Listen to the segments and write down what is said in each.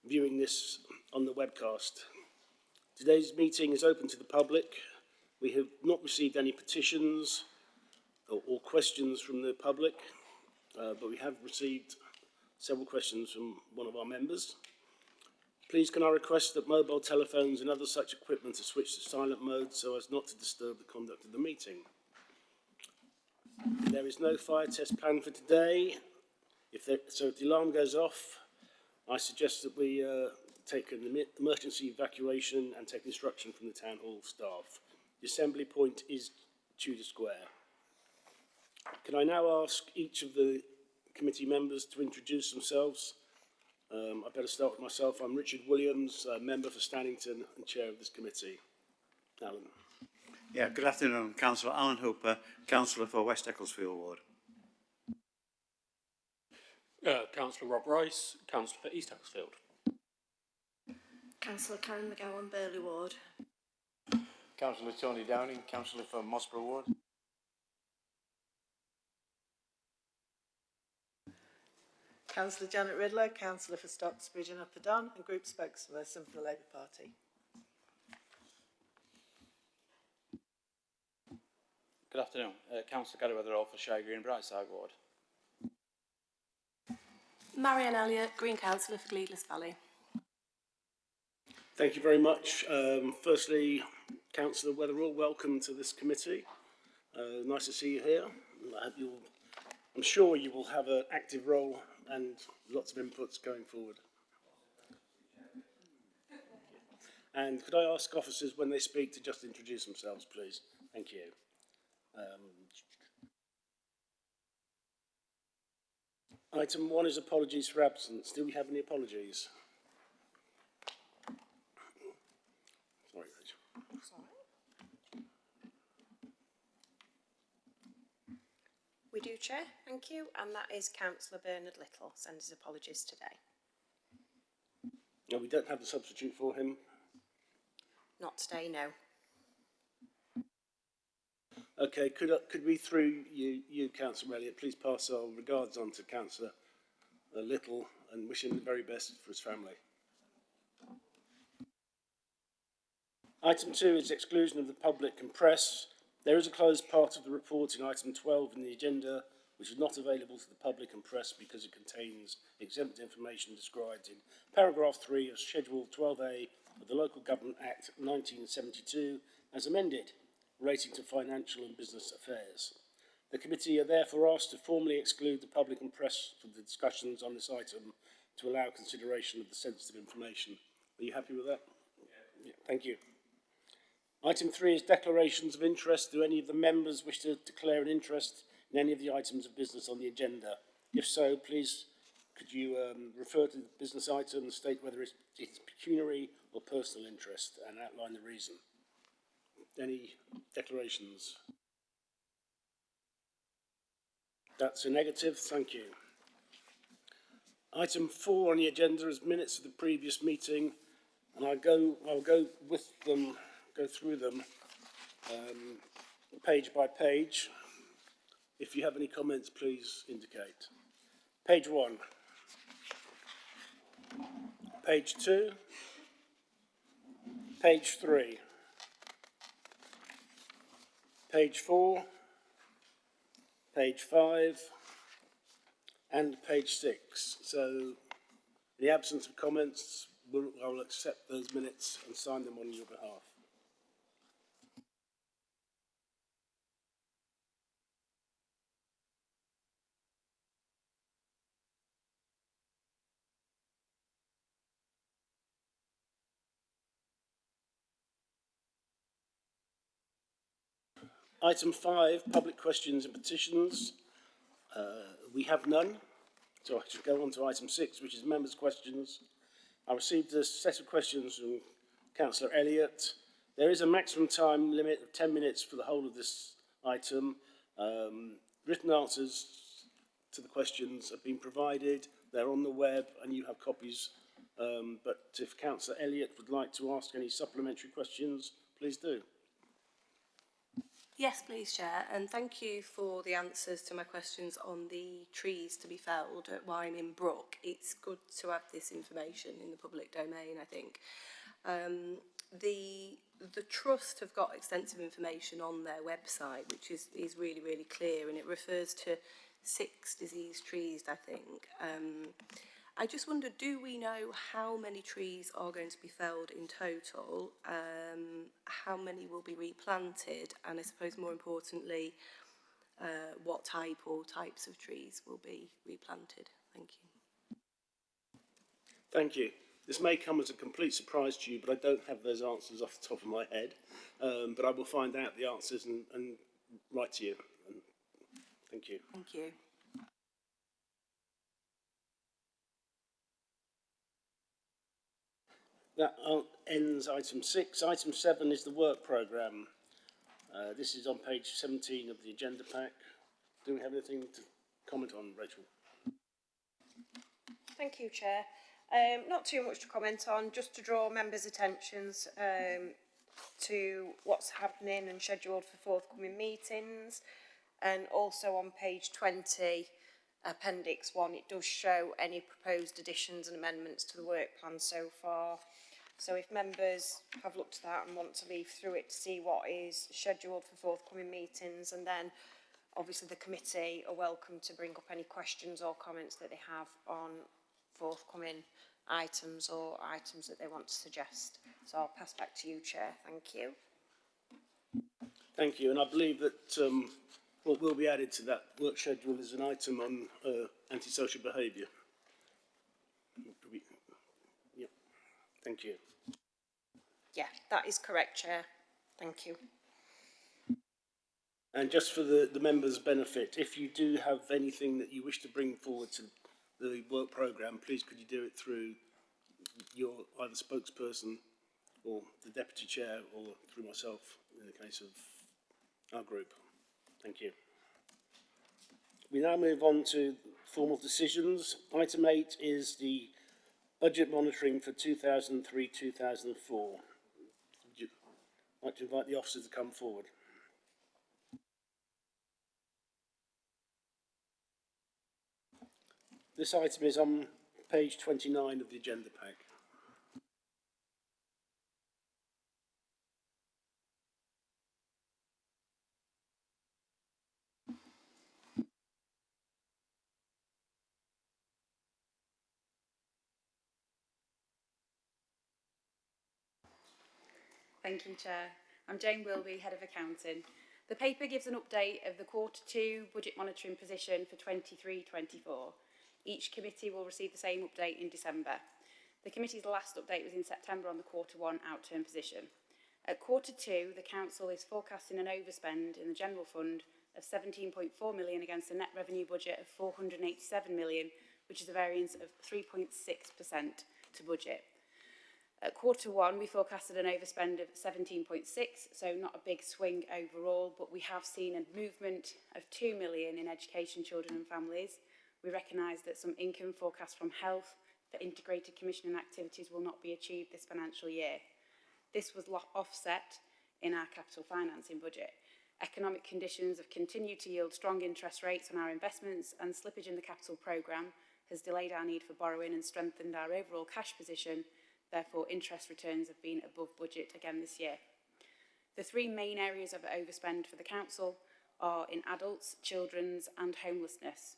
viewing this on the webcast. Today's meeting is open to the public. We have not received any petitions or questions from the public, but we have received several questions from one of our members. Please can I request that mobile telephones and other such equipment are switched to silent mode so as not to disturb the conduct of the meeting. There is no fire test planned for today. If the alarm goes off, I suggest that we take an emergency evacuation and take instruction from the Town Hall staff. The assembly point is Tudor Square. Can I now ask each of the committee members to introduce themselves? I better start with myself. I'm Richard Williams, member for Stannington and chair of this committee. Alan. Yeah, good afternoon. Councillor Alan Hooper, councillor for West Ecclesfield Ward. Councillor Rob Rice, councillor for East Ecclesfield. Councillor Karen McGowan, Burley Ward. Councillor Tony Downing, councillor for Mosborough Ward. Councillor Janet Riddler, councillor for Stocksbridge and Upper Don and group spokesperson for the Labour Party. Good afternoon. Councillor Gary Weatherall for Shire Green Brightside Ward. Marianne Elliott, Green Councillor for Gleadless Valley. Thank you very much. Firstly, Councillor Weatherall, welcome to this committee. Nice to see you here. I'm sure you will have an active role and lots of inputs going forward. And could I ask officers when they speak to just introduce themselves, please? Thank you. Item 1 is apologies for absence. Do we have any apologies? Sorry, Rachel. We do, Chair, thank you, and that is Councillor Bernard Little. Sends his apologies today. No, we don't have the substitute for him. Not today, no. Okay, could we, through you, Councillor Elliott, please pass our regards on to Councillor Little and wish him the very best for his family. Item 2 is exclusion of the public and press. There is a closed part of the report in item 12 in the agenda which is not available to the public and press because it contains exempt information described in paragraph 3 of Schedule 12A of the Local Government Act 1972 as amended, relating to financial and business affairs. The committee are therefore asked to formally exclude the public and press from the discussions on this item to allow consideration of the sensitive information. Are you happy with that? Yeah, thank you. Item 3 is declarations of interest. Do any of the members wish to declare an interest in any of the items of business on the agenda? If so, please could you refer to the business item and state whether it's pecuniary or personal interest and outline the reason. Any declarations? That's a negative, thank you. Item 4 on the agenda is minutes of the previous meeting, and I'll go through them page by page. If you have any comments, please indicate. Page 1. Page 2. Page 3. Page 4, page 5, and page 6. So, in the absence of comments, I will accept those minutes and sign them on your behalf. Item 5, public questions and petitions. We have none, so I should go on to item 6, which is members' questions. I received a set of questions from Councillor Elliott. There is a maximum time limit of 10 minutes for the whole of this item. Written answers to the questions have been provided. They're on the web and you have copies. But if Councillor Elliott would like to ask any supplementary questions, please do. Yes, please, Chair, and thank you for the answers to my questions on the trees to be felled at Wyning Brook. It's good to have this information in the public domain, I think. The Trust have got extensive information on their website, which is really, really clear, and it refers to 6 diseased trees, I think. I just wondered, do we know how many trees are going to be felled in total? How many will be replanted? And I suppose more importantly, what type or types of trees will be replanted? Thank you. Thank you. This may come as a complete surprise to you, but I don't have those answers off the top of my head. But I will find out the answers and write to you. And thank you. Thank you. That ends item 6. Item 7 is the work programme. This is on page 17 of the agenda pack. Do we have anything to comment on, Rachel? Thank you, Chair. Not too much to comment on, just to draw members' attentions to what's happening and scheduled for forthcoming meetings. And also on page 20, Appendix 1, it does show any proposed additions and amendments to the work plan so far. So if members have looked at that and want to leaf through it to see what is scheduled for forthcoming meetings, and then obviously the committee are welcome to bring up any questions or comments that they have on forthcoming items or items that they want to suggest. So I'll pass back to you, Chair. Thank you. Thank you. And I believe that what will be added to that work schedule is an item on antisocial behaviour. Yep. Thank you. Yeah, that is correct, Chair. Thank you. And just for the members' benefit, if you do have anything that you wish to bring forward to the work programme, please could you do it through your either spokesperson or the deputy chair or through myself in the case of our group. Thank you. We now move on to formal decisions. Item 8 is the budget monitoring for 2003-2004. Would you like to invite the officers to come forward? This item is on page 29 of the agenda pack. Thank you, Chair. I'm Jane Wilby, Head of Accounting. The paper gives an update of the Q2 budget monitoring position for 23-24. Each committee will receive the same update in December. The committee's last update was in September on the Q1 outturn position. At Q2, the Council is forecasting an overspend in the General Fund of 17.4 million against a net revenue budget of 487 million, which is a variance of 3.6% to budget. At Q1, we forecasted an overspend of 17.6, so not a big swing overall, but we have seen a movement of 2 million in education, children and families. We recognise that some income forecast from health for integrated commissioning activities will not be achieved this financial year. This was offset in our capital financing budget. Economic conditions have continued to yield strong interest rates on our investments, and slippage in the capital programme has delayed our need for borrowing and strengthened our overall cash position. Therefore, interest returns have been above budget again this year. The 3 main areas of overspend for the Council are in adults, children's and homelessness.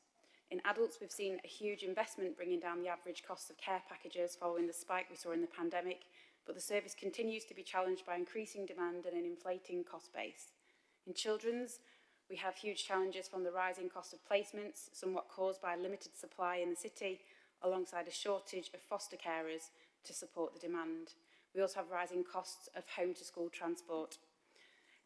In adults, we've seen a huge investment bringing down the average cost of care packages following the spike we saw in the pandemic, but the service continues to be challenged by increasing demand and an inflating cost base. In children's, we have huge challenges from the rising cost of placements, somewhat caused by limited supply in the city, alongside a shortage of foster carers to support the demand. We also have rising costs of home-to-school transport.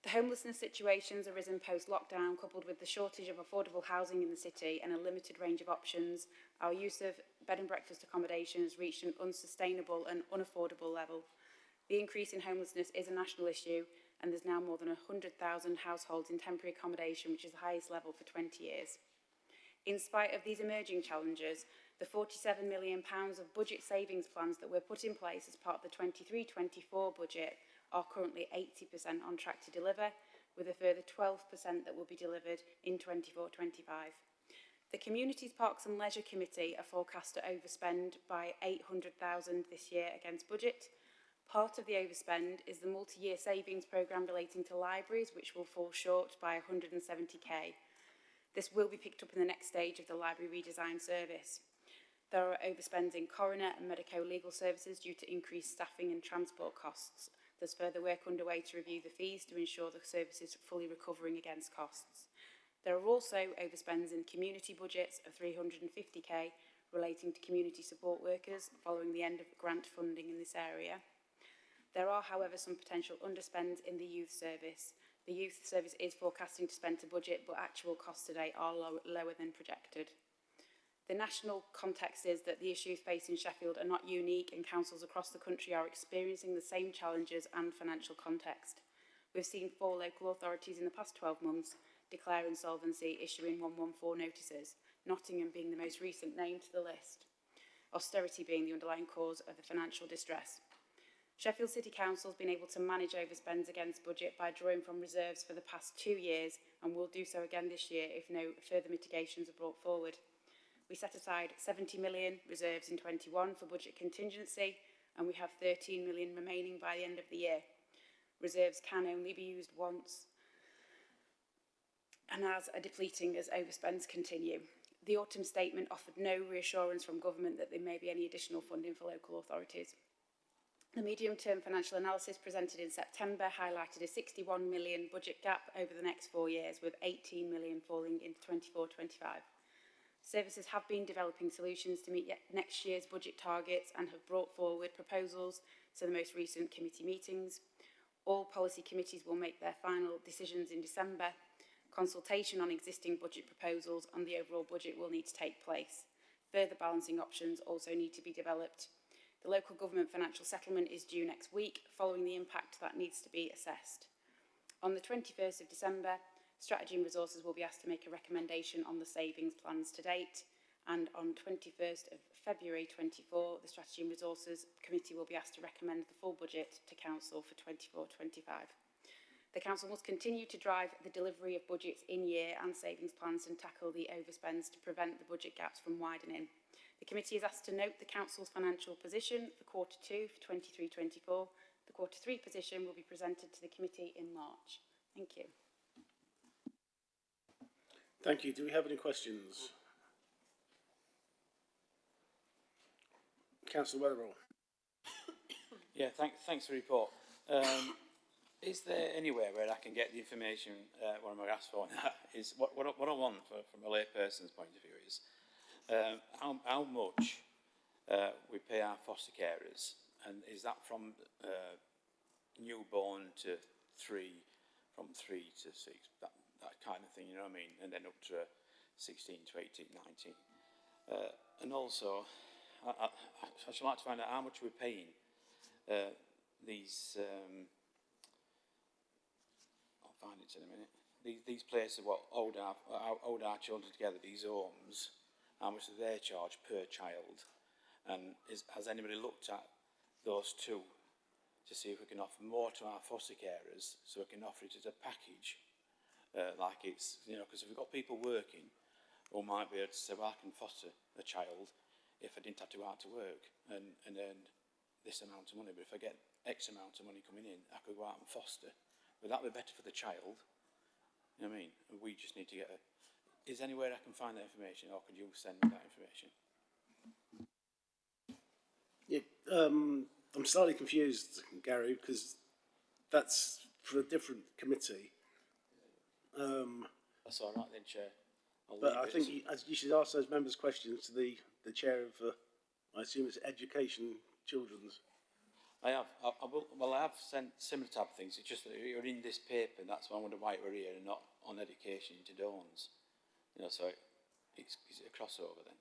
The homelessness situations have arisen post-lockdown, coupled with the shortage of affordable housing in the city and a limited range of options. Our use of bed and breakfast accommodation has reached an unsustainable and unaffordable level. The increase in homelessness is a national issue, and there's now more than 100,000 households in temporary accommodation, which is the highest level for 20 years. In spite of these emerging challenges, the £47 million of budget savings plans that were put in place as part of the 23-24 budget are currently 80% on track to deliver, with a further 12% that will be delivered in 24-25. The Communities, Parks and Leisure Committee are forecast to overspend by $800,000 this year against budget. Part of the overspend is the multi-year savings programme relating to libraries, which will fall short by 170k. This will be picked up in the next stage of the library redesign service. There are overspends in coroner and medico-legal services due to increased staffing and transport costs. There's further work underway to review the fees to ensure the service is fully recovering against costs. There are also overspends in community budgets of 350k relating to community support workers following the end of grant funding in this area. There are, however, some potential underspends in the youth service. The youth service is forecasting to spend to budget, but actual costs today are lower than projected. The national context is that the issues facing Sheffield are not unique, and councils across the country are experiencing the same challenges and financial context. We've seen 4 local authorities in the past 12 months declare insolvency, issuing 114 notices, Nottingham being the most recent name to the list, austerity being the underlying cause of the financial distress. Sheffield City Council has been able to manage overspends against budget by drawing from reserves for the past 2 years, and will do so again this year if no further mitigations are brought forward. We set aside 70 million reserves in 21 for budget contingency, and we have 13 million remaining by the end of the year. Reserves can only be used once, and as are depleting as overspends continue. The autumn statement offered no reassurance from government that there may be any additional funding for local authorities. The medium-term financial analysis presented in September highlighted a 61 million budget gap over the next 4 years, with 18 million falling into 24-25. Services have been developing solutions to meet next year's budget targets and have brought forward proposals to the most recent committee meetings. All policy committees will make their final decisions in December. Consultation on existing budget proposals and the overall budget will need to take place. Further balancing options also need to be developed. The local government financial settlement is due next week, following the impact that needs to be assessed. On the 21st of December, Strategy and Resources will be asked to make a recommendation on the savings plans to date, and on 21st of February 24, the Strategy and Resources Committee will be asked to recommend the full budget to Council for 24-25. The Council must continue to drive the delivery of budgets in year and savings plans and tackle the overspends to prevent the budget gaps from widening. The committee is asked to note the Council's financial position for Q2 for 23-24. The Q3 position will be presented to the committee in March. Thank you. Thank you. Do we have any questions? Councillor Weatherall. Yeah, thanks for the report. Is there anywhere where I can get the information, what I'm asked for now, is what I want from a layperson's point of view is how much we pay our foster carers, and is that from newborn to 3, from 3 to 6, that kind of thing, you know what I mean, and then up to 16 to 18, 19. And also, I should like to find out how much we're paying these, I'll find it in a minute, these places what hold our children together, these homes, how much do they charge per child, and has anybody looked at those two to see if we can offer more to our foster carers, so we can offer it as a package, like it's, you know, because if we've got people working who might be able to say, well, I can foster a child if I didn't have to go out to work and earn this amount of money, but if I get X amount of money coming in, I could go out and foster. Would that be better for the child? You know what I mean? We just need to get is there anywhere I can find that information, or could you send me that information? Yeah, I'm slightly confused, Gary, because that's for a different committee. That's all right then, Chair. But I think you should ask those members' questions to the chair of, I assume it's Education, Children's. I have sent similar type of things. It's just that you're in this paper, and that's why I wonder why we're here and not on education into Dawns. You know, so is it a crossover then?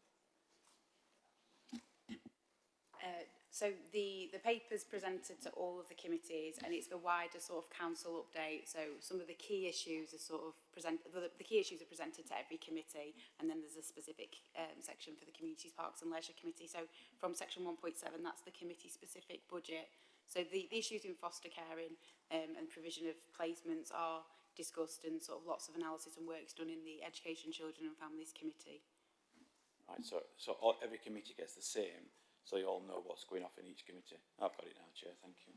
So the paper's presented to all of the committees, and it's the wider sort of council update. So some of the key issues are sort of the key issues are presented to every committee, and then there's a specific section for the Communities, Parks and Leisure Committee. So from section 1.7, that's the committee-specific budget. So the issues in foster caring and provision of placements are discussed, and sort of lots of analysis and work's done in the Education, Children and Families Committee. Right, so every committee gets the same, so you all know what's going off in each committee. I've got it now, Chair, thank you.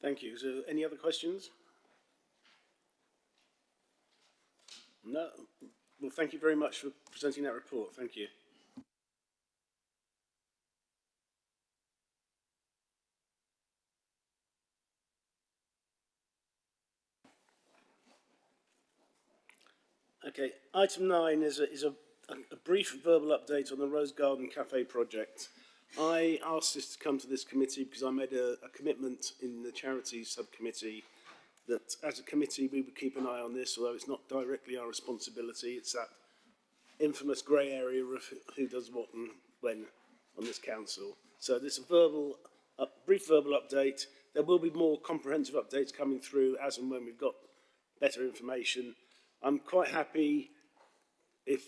Thank you. So, any other questions? No? Well, thank you very much for presenting that report. Thank you. Okay, item 9 is a brief verbal update on the Rose Garden Café project. I asked this to come to this committee because I made a commitment in the charities subcommittee that as a committee we would keep an eye on this, although it's not directly our responsibility. It's that infamous grey area of who does what and when on this council. So this brief verbal update. There will be more comprehensive updates coming through as and when we've got better information. I'm quite happy if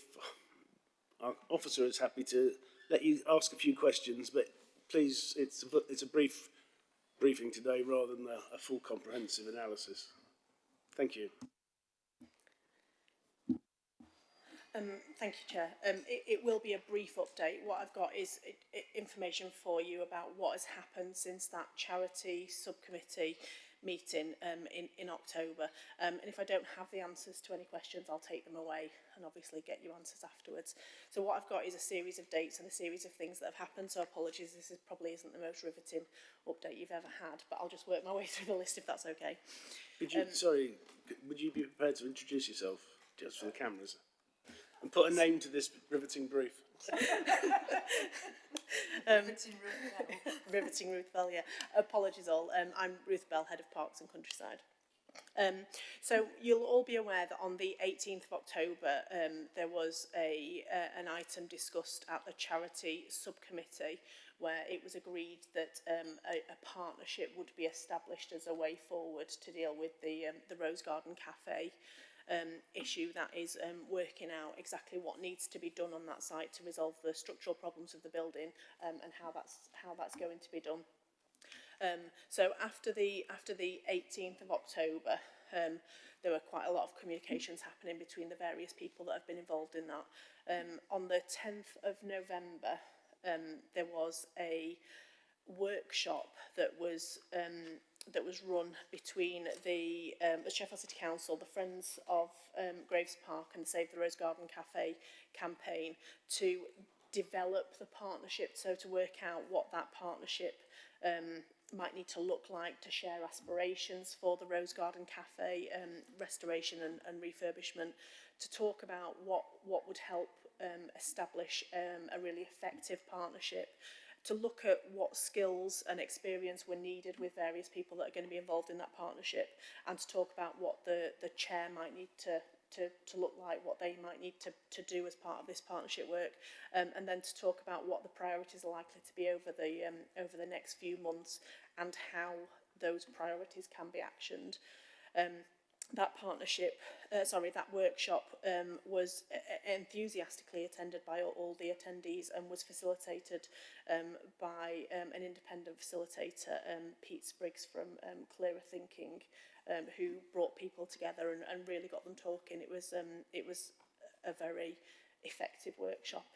our officer is happy to let you ask a few questions, but please, it's a brief briefing today rather than a full comprehensive analysis. Thank you. Thank you, Chair. It will be a brief update. What I've got is information for you about what has happened since that charity subcommittee meeting in October. And if I don't have the answers to any questions, I'll take them away and obviously get you answers afterwards. So what I've got is a series of dates and a series of things that have happened. So apologies, this probably isn't the most riveting update you've ever had, but I'll just work my way through the list if that's okay. Would you be prepared to introduce yourself just for the cameras? And put a name to this riveting brief. Riveting Ruth Bell, yeah. Apologies all. I'm Ruth Bell, Head of Parks and Countryside. So you'll all be aware that on the 18th of October there was an item discussed at the charity subcommittee where it was agreed that a partnership would be established as a way forward to deal with the Rose Garden Café issue that is working out exactly what needs to be done on that site to resolve the structural problems of the building and how that's going to be done. So after the 18th of October, there were quite a lot of communications happening between the various people that have been involved in that. On the 10th of November, there was a workshop that was run between the Sheffield City Council, the Friends of Graves Park and the Save the Rose Garden Café campaign to develop the partnership, so to work out what that partnership might need to look like to share aspirations for the Rose Garden Café restoration and refurbishment, to talk about what would help establish a really effective partnership, to look at what skills and experience were needed with various people that are going to be involved in that partnership, and to talk about what the chair might need to look like, what they might need to do as part of this partnership work, and then to talk about what the priorities are likely to be over the next few months and how those priorities can be actioned. That workshop was enthusiastically attended by all the attendees and was facilitated by an independent facilitator, Pete Spriggs from Clearer Thinking, who brought people together and really got them talking. It was a very effective workshop.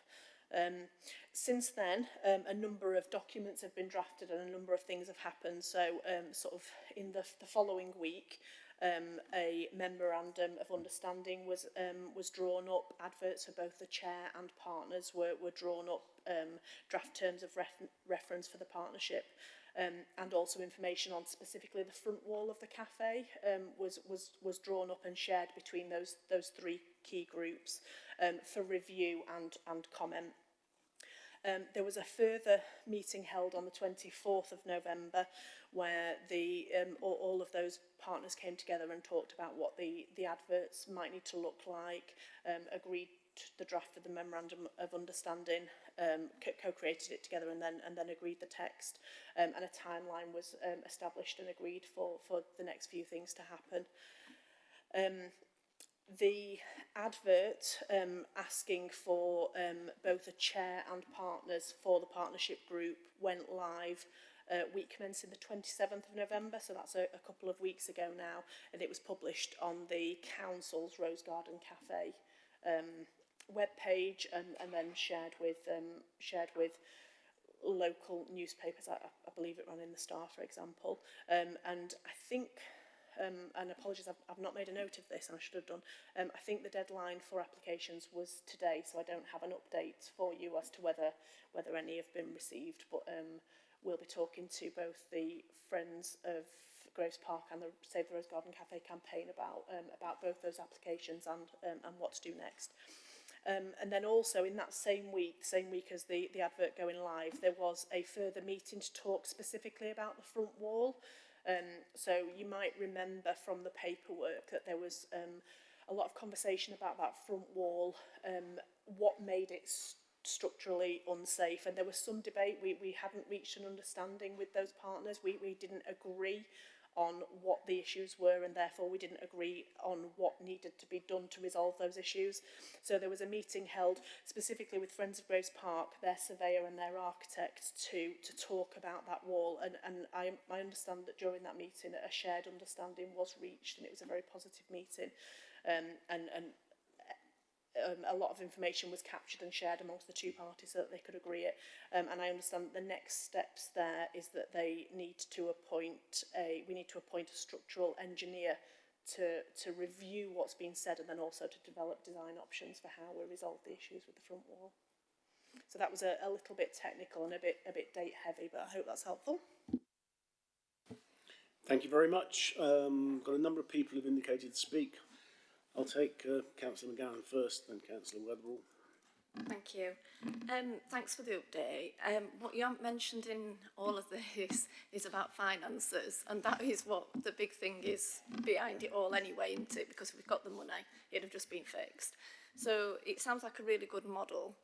Since then, a number of documents have been drafted and a number of things have happened. So sort of in the following week, a memorandum of understanding was drawn up. Adverts for both the chair and partners were drawn up. Draft terms of reference for the partnership, and also information on specifically the front wall of the cafe was drawn up and shared between those three key groups for review and comment. There was a further meeting held on the 24th of November where all of those partners came together and talked about what the adverts might need to look like, agreed the draft of the memorandum of understanding, co-created it together and then agreed the text, and a timeline was established and agreed for the next few things to happen. the advert asking for both a chair and partners for the partnership group went live week commencing the 27th of November, so that's a couple of weeks ago now, and it was published on the council's Rose Garden Café web page and then shared with local newspapers. I believe it ran in the Star, for example, and I think and apologies, I've not made a note of this, and I should have done. I think the deadline for applications was today, so I don't have an update for you as to whether any have been received. But we'll be talking to both the Friends of Graves Park and the Save the Rose Garden Café campaign about both those applications and what to do next. And then also in that same week as the advert going live, there was a further meeting to talk specifically about the front wall. So you might remember from the paperwork that there was a lot of conversation about that front wall, what made it structurally unsafe, and there was some debate. We hadn't reached an understanding with those partners. We didn't agree on what the issues were, and therefore we didn't agree on what needed to be done to resolve those issues. So there was a meeting held specifically with Friends of Graves Park, their surveyor and their architect to talk about that wall, and I understand that during that meeting a shared understanding was reached, and it was a very positive meeting, and a lot of information was captured and shared amongst the two parties so that they could agree it. And I understand that the next steps there is that we need to appoint a structural engineer to review what's been said, and then also to develop design options for how we resolve the issues with the front wall. So that was a little bit technical and a bit date heavy, but I hope that's helpful. Thank you very much. Got a number of people who've indicated to speak. I'll take Councillor McGowan first, then Councillor Weatherall. Thank you. Thanks for the update. What you haven't mentioned in all of this is about finances, and that is what the big thing is behind it all anyway, isn't it? Because if we've got the money, it'd have just been fixed. So it sounds like a really good model,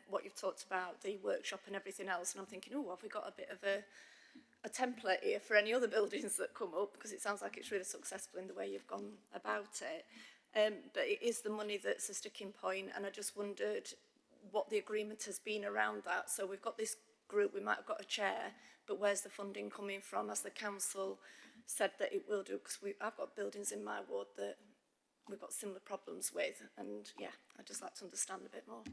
what you've talked about, the workshop and everything else, and I'm thinking, oh, have we got a bit of a template here for any other buildings that come up, because it sounds like it's really successful in the way you've gone about it. But it is the money that's a sticking point, and I just wondered what the agreement has been around that. So we've got this group, we might have got a chair, but where's the funding coming from, as the council said that it will do? Because I've got buildings in my ward that we've got similar problems with, and yeah, I'd just like to understand a bit more.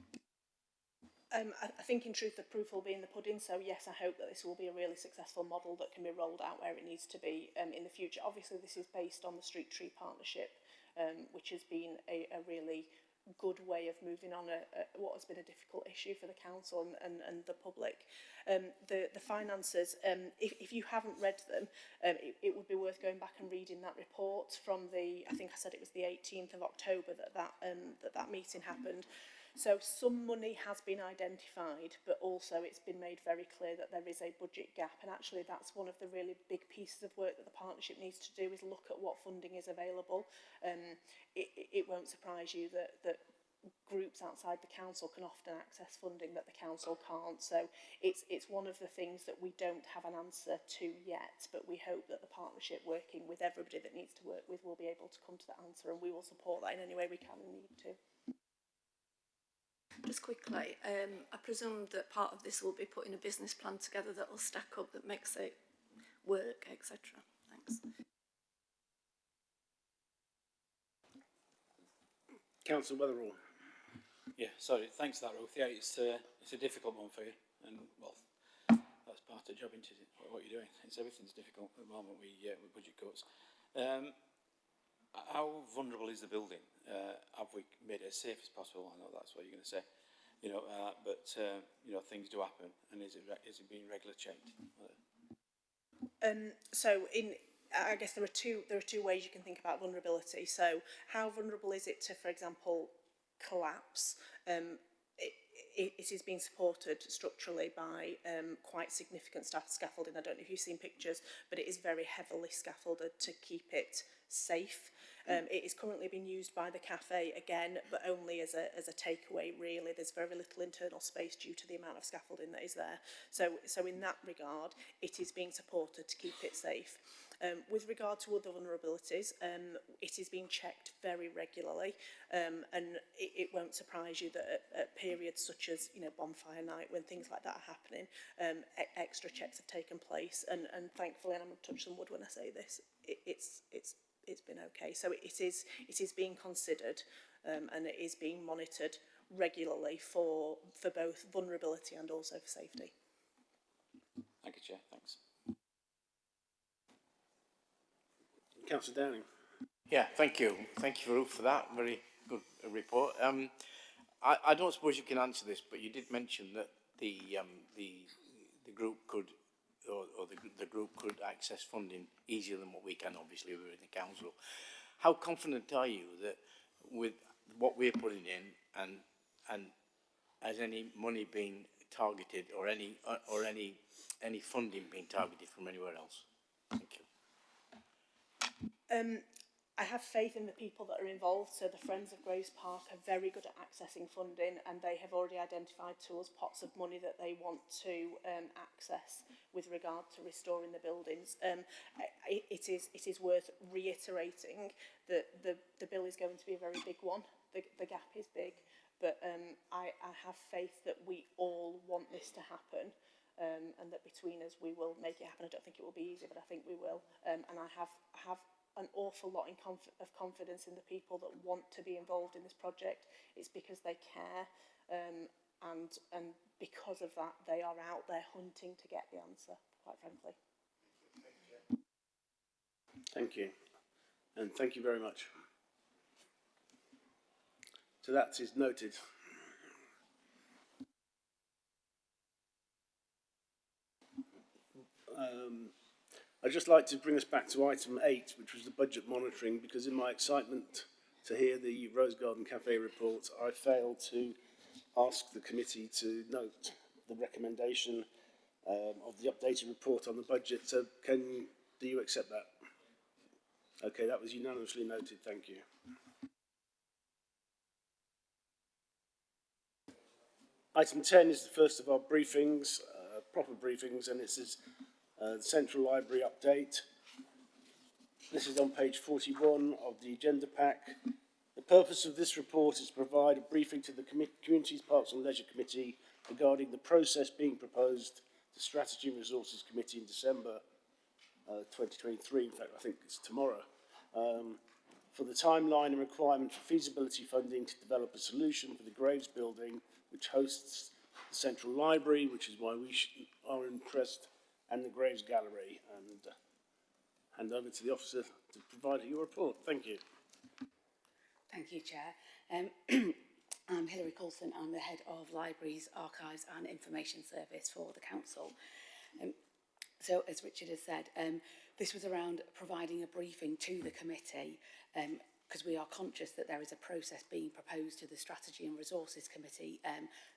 I think in truth the proof will be in the pudding, so yes, I hope that this will be a really successful model that can be rolled out where it needs to be in the future. Obviously this is based on the Street Tree Partnership, which has been a really good way of moving on what has been a difficult issue for the council and the public. The finances, if you haven't read them, it would be worth going back and reading that report from I think I said it was the 18th of October that meeting happened. So some money has been identified, but also it's been made very clear that there is a budget gap, and actually that's one of the really big pieces of work that the partnership needs to do, is look at what funding is available. It won't surprise you that groups outside the council can often access funding that the council can't, so it's one of the things that we don't have an answer to yet, but we hope that the partnership, working with everybody that needs to work with, will be able to come to that answer, and we will support that in any way we can and need to. Just quickly, I presume that part of this will be putting a business plan together that will stack up, that makes it work, etc. Thanks. Councillor Weatherall. Yeah, sorry, thanks for that, Ruth. Yeah, it's a difficult one for you, and well, that's part of the job, isn't it? What you're doing, everything's difficult at the moment with budget cuts. How vulnerable is the building? Have we made it as safe as possible? I know that's what you're going to say, but things do happen, and is it being regular checked? So I guess there are two ways you can think about vulnerability. So how vulnerable is it to, for example, collapse? It is being supported structurally by quite significant scaffolding. I don't know if you've seen pictures, but it is very heavily scaffolded to keep it safe. It is currently being used by the cafe again, but only as a takeaway, really. There's very little internal space due to the amount of scaffolding that is there. So in that regard, it is being supported to keep it safe. With regard to other vulnerabilities, it is being checked very regularly, and it won't surprise you that at periods such as, you know, bonfire night, when things like that are happening, extra checks have taken place, and thankfully, and I'm going to touch some wood when I say this, it's been okay. So it is being considered, and it is being monitored regularly for both vulnerability and also for safety. Thank you, Chair. Thanks. Councillor Downing. Yeah, thank you. Thank you, Ruth, for that. Very good report. I don't suppose you can answer this, but you did mention that the group could, or the group could access funding easier than what we can. Obviously, we're in the council. How confident are you that with what we're putting in, and has any money being targeted, or any funding being targeted from anywhere else? Thank you. I have faith in the people that are involved. So the Friends of Graves Park are very good at accessing funding, and they have already identified to us pots of money that they want to access with regard to restoring the buildings. It is worth reiterating that the bill is going to be a very big one. The gap is big, but I have faith that we all want this to happen. And that between us we will make it happen. I don't think it will be easy, but I think we will. And I have an awful lot of confidence in the people that want to be involved in this project. It's because they care, and because of that they are out there hunting to get the answer, quite frankly. Thank you. And thank you very much. So that is noted. I'd just like to bring us back to item 8, which was the budget monitoring, because in my excitement to hear the Rose Garden Café report, I failed to ask the committee to note the recommendation of the updated report on the budget. So do you accept that? Okay, that was unanimously noted. Thank you. Item 10 is the first of our briefings, proper briefings, and this is the Central Library update. This is on page 41 of the agenda pack. The purpose of this report is to provide a briefing to the Communities, Parks and Leisure Committee regarding the process being proposed to Strategy and Resources Committee in December 2023. In fact, I think it's tomorrow. For the timeline and requirement for feasibility funding to develop a solution for the Graves building, which hosts the Central Library, which is why we are interested, and the Graves Gallery, and hand over to the officer to provide your report. Thank you. Thank you, Chair. I'm Hilary Coulson. I'm the Head of Libraries, Archives and Information Service for the Council. So, as Richard has said, this was around providing a briefing to the committee, because we are conscious that there is a process being proposed to the Strategy and Resources Committee.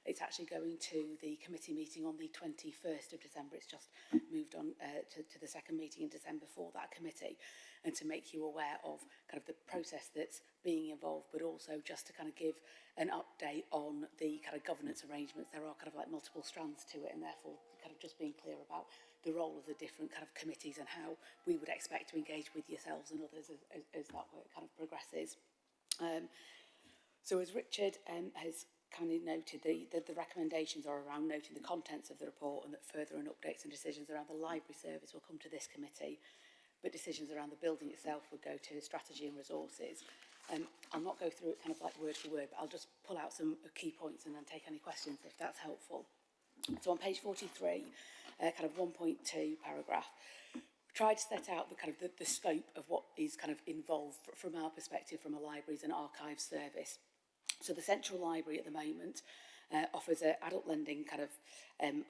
It's actually going to the committee meeting on the 21st of December. It's just moved on to the second meeting in December for that committee. And to make you aware of kind of the process that's being involved, but also just to kind of give an update on the kind of governance arrangements. There are kind of like multiple strands to it, and therefore kind of just being clear about the role of the different kind of committees and how we would expect to engage with yourselves and others as that work kind of progresses. So as Richard has kind of noted, the recommendations are around noting the contents of the report, and that further and updates and decisions around the library service will come to this committee, but decisions around the building itself would go to Strategy and Resources. I'll not go through it kind of like word for word, but I'll just pull out some key points and then take any questions if that's helpful. So on page 43, kind of 1.2 paragraph, tried to set out the kind of the scope of what is kind of involved from our perspective from a libraries and archives service. So the Central Library at the moment offers an adult lending kind of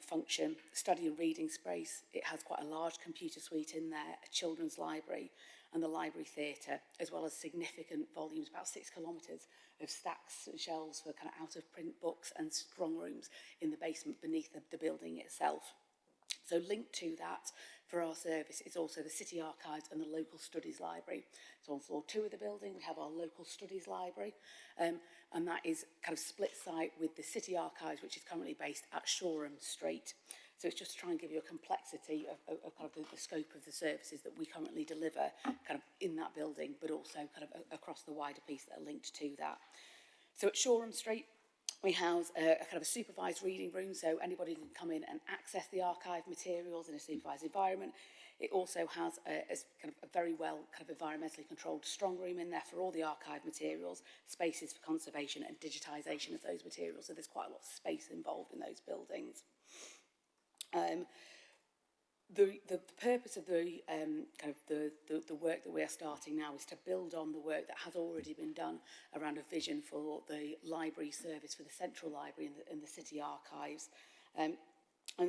function, study and reading space. It has quite a large computer suite in there, a children's library and the library theatre, as well as significant volumes, about 6 kilometres of stacks and shelves for kind of out-of-print books and strong rooms in the basement beneath the building itself. So linked to that for our service is also the City Archives and the Local Studies Library. So on floor 2 of the building we have our Local Studies Library, and that is kind of split site with the City Archives, which is currently based at Shoreham Street. So it's just to try and give you a complexity of kind of the scope of the services that we currently deliver kind of in that building, but also kind of across the wider piece that are linked to that. So at Shoreham Street, we house a kind of a supervised reading room, so anybody can come in and access the archive materials in a supervised environment. It also has a kind of a very well kind of environmentally controlled strong room in there for all the archive materials, spaces for conservation and digitisation of those materials. So there's quite a lot of space involved in those buildings. The purpose of the kind of the work that we are starting now is to build on the work that has already been done around a vision for the library service for the central library and the city archives. And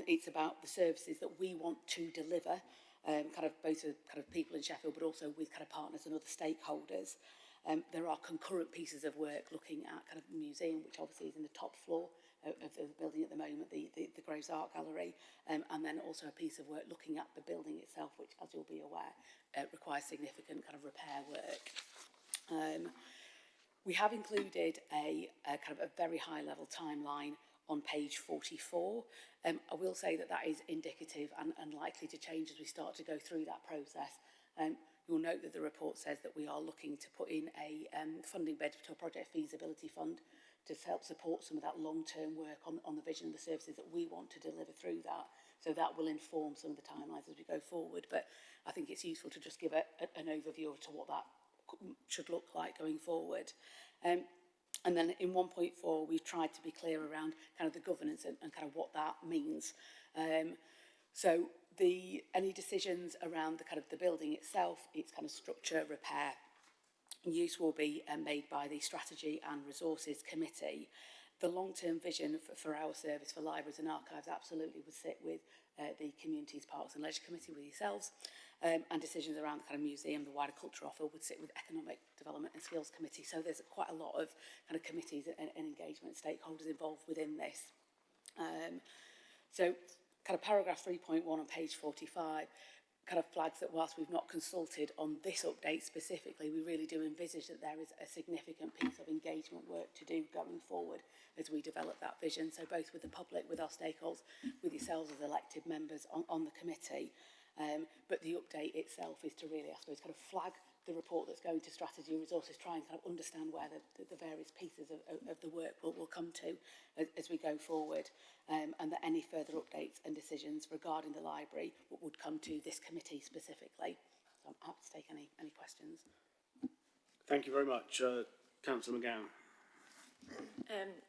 it's about the services that we want to deliver, kind of both to kind of people in Sheffield, but also with kind of partners and other stakeholders. There are concurrent pieces of work looking at kind of the museum, which obviously is in the top floor of the building at the moment, the Groves Art Gallery, and then also a piece of work looking at the building itself, which, as you'll be aware, requires significant kind of repair work. We have included a kind of a very high-level timeline on page 44. I will say that that is indicative and likely to change as we start to go through that process. You'll note that the report says that we are looking to put in a funding bid to a project feasibility fund to help support some of that long-term work on the vision of the services that we want to deliver through that. So that will inform some of the timelines as we go forward. But I think it's useful to just give an overview as to what that should look like going forward. And then in 1.4, we've tried to be clear around kind of the governance and kind of what that means. So any decisions around the kind of the building itself, its kind of structure, repair, use will be made by the Strategy and Resources Committee. The long-term vision for our service for libraries and archives absolutely would sit with the Communities, Parks and Leisure Committee, with yourselves, and decisions around the kind of museum, the wider culture offer would sit with Economic Development and Skills Committee. So there's quite a lot of kind of committees and engagement stakeholders involved within this. So kind of paragraph 3.1 on page 45 kind of flags that whilst we've not consulted on this update specifically, we really do envisage that there is a significant piece of engagement work to do going forward as we develop that vision. So both with the public, with our stakeholders, with yourselves as elected members on the committee. But the update itself is to really, I suppose, kind of flag the report that's going to Strategy and Resources, try and kind of understand where the various pieces of the work will come to as we go forward, and that any further updates and decisions regarding the library would come to this committee specifically. So I'm happy to take any questions. Thank you very much. Councillor McGowan.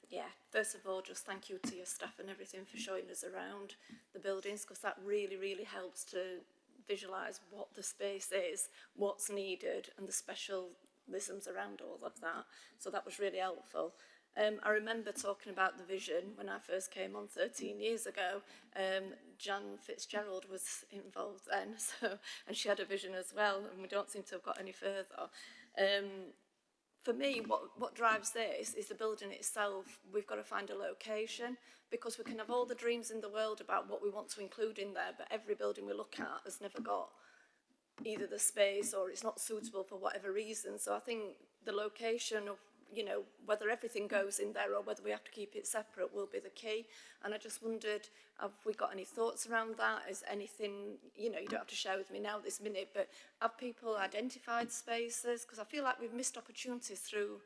Yeah, first of all, just thank you to your staff and everything for showing us around the buildings, because that really, really helps to visualise what the space is, what's needed, and the specialisms around all of that. So that was really helpful. I remember talking about the vision when I first came on 13 years ago. Jan Fitzgerald was involved then, and she had a vision as well, and we don't seem to have got any further. For me, what drives this is the building itself. We've got to find a location, because we can have all the dreams in the world about what we want to include in there, but every building we look at has never got either the space or it's not suitable for whatever reason. So I think the location of, you know, whether everything goes in there or whether we have to keep it separate will be the key. And I just wondered, have we got any thoughts around that? Is anything, you know, you don't have to share with me now this minute, but have people identified spaces? Because I feel like we've missed opportunities through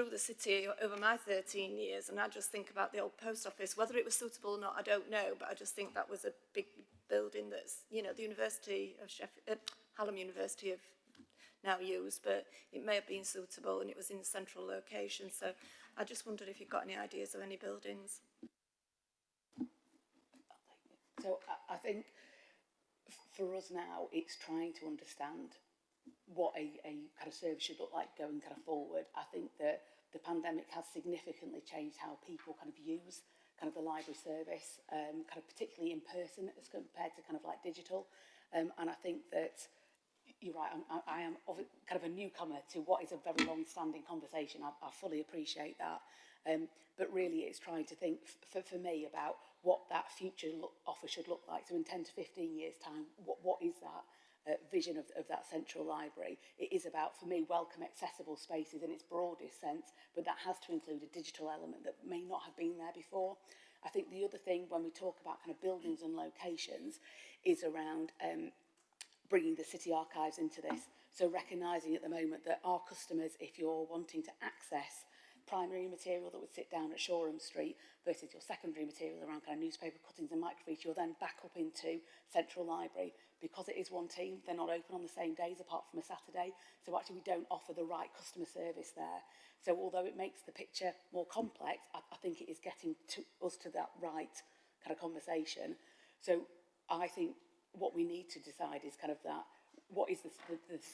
the city over my 13 years, and I just think about the old post office. Whether it was suitable or not, I don't know, but I just think that was a big building that's, you know, the University of Sheffield, Hallam University have now used, but it may have been suitable and it was in a central location. So I just wondered if you've got any ideas of any buildings. So I think for us now, it's trying to understand what a kind of service should look like going kind of forward. I think that the pandemic has significantly changed how people kind of use kind of the library service, kind of particularly in person as compared to kind of like digital. And I think that you're right, I am kind of a newcomer to what is a very long-standing conversation. I fully appreciate that. But really it's trying to think for me about what that future offer should look like. So in 10 to 15 years' time, what is that vision of that central library? It is about, for me, welcome, accessible spaces in its broadest sense, but that has to include a digital element that may not have been there before. I think the other thing when we talk about kind of buildings and locations is around bringing the city archives into this. So recognising at the moment that our customers, if you're wanting to access primary material that would sit down at Shoreham Street versus your secondary material around kind of newspaper cuttings and microfiche, you're then back up into Central Library. Because it is one team, they're not open on the same days apart from a Saturday. So actually we don't offer the right customer service there. So although it makes the picture more complex, I think it is getting us to that right kind of conversation. So I think what we need to decide is kind of that, what is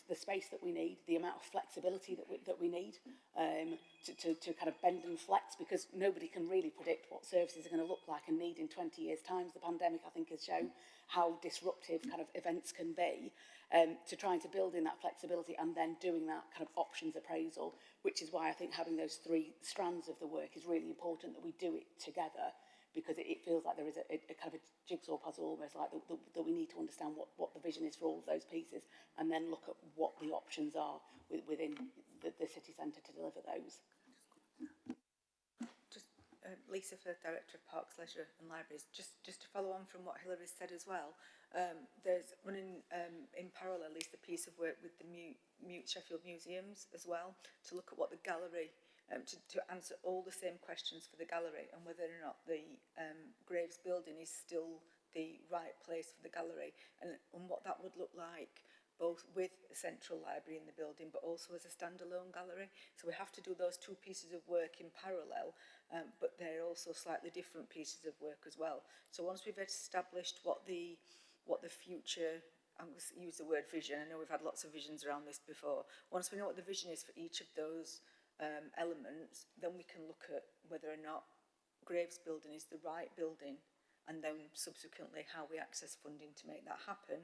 the space that we need, the amount of flexibility that we need to kind of bend and flex, because nobody can really predict what services are going to look like and need in 20 years' time. The pandemic, I think, has shown how disruptive kind of events can be, to trying to build in that flexibility and then doing that kind of options appraisal, which is why I think having those three strands of the work is really important, that we do it together, because it feels like there is a kind of a jigsaw puzzle almost, like that we need to understand what the vision is for all of those pieces and then look at what the options are within the city centre to deliver those. Just Lisa, for Director of Parks, Leisure and Libraries, just to follow on from what Hilary said as well, there's running in parallel is the piece of work with the Sheffield museums as well, to look at what the gallery, to answer all the same questions for the gallery and whether or not the Graves building is still the right place for the gallery, and what that would look like both with a central library in the building but also as a standalone gallery. So we have to do those two pieces of work in parallel, but they're also slightly different pieces of work as well. So once we've established what the future, I'm going to use the word vision, I know we've had lots of visions around this before, once we know what the vision is for each of those elements, then we can look at whether or not Graves building is the right building, and then subsequently how we access funding to make that happen,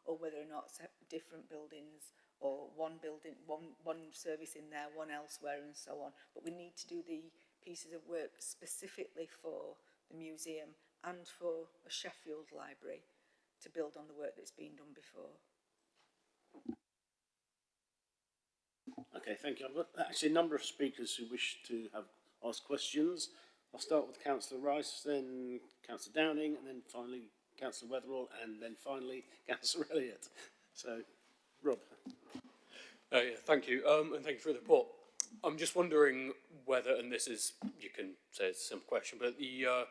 or whether or not different buildings, or one building, one service in there, one elsewhere, and so on. But we need to do the pieces of work specifically for the museum and for a Sheffield library to build on the work that's been done before. Okay, thank you. I've got actually a number of speakers who wish to ask questions. I'll start with Councillor Rice, then Councillor Downing, and then finally Councillor Wetherall, and then finally Councillor Elliott. So, Rob. Yeah, thank you, and thank you for the report. I'm just wondering whether, and this is, you can say it's a simple question, but the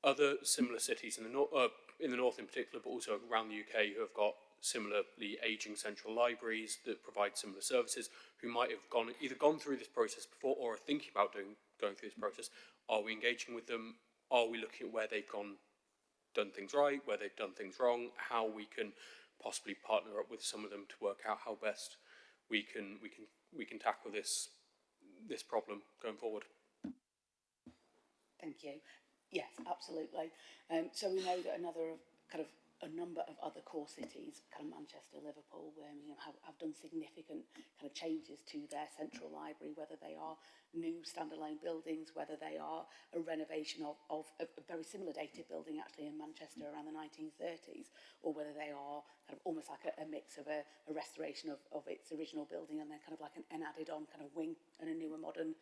other similar cities in the north in particular, but also around the UK, who have got similarly ageing central libraries that provide similar services, who might have either gone through this process before or are thinking about going through this process, are we engaging with them? Are we looking at where they've done things right, where they've done things wrong, how we can possibly partner up with some of them to work out how best we can tackle this problem going forward? Thank you. Yes, absolutely. So we know that a number of other core cities, kind of Manchester, Liverpool, Birmingham, have done significant kind of changes to their central library, whether they are new standalone buildings, whether they are a renovation of a very similar dated building actually in Manchester around the 1930s, or whether they are kind of almost like a mix of a restoration of its original building and then kind of like an added on kind of wing and a newer modern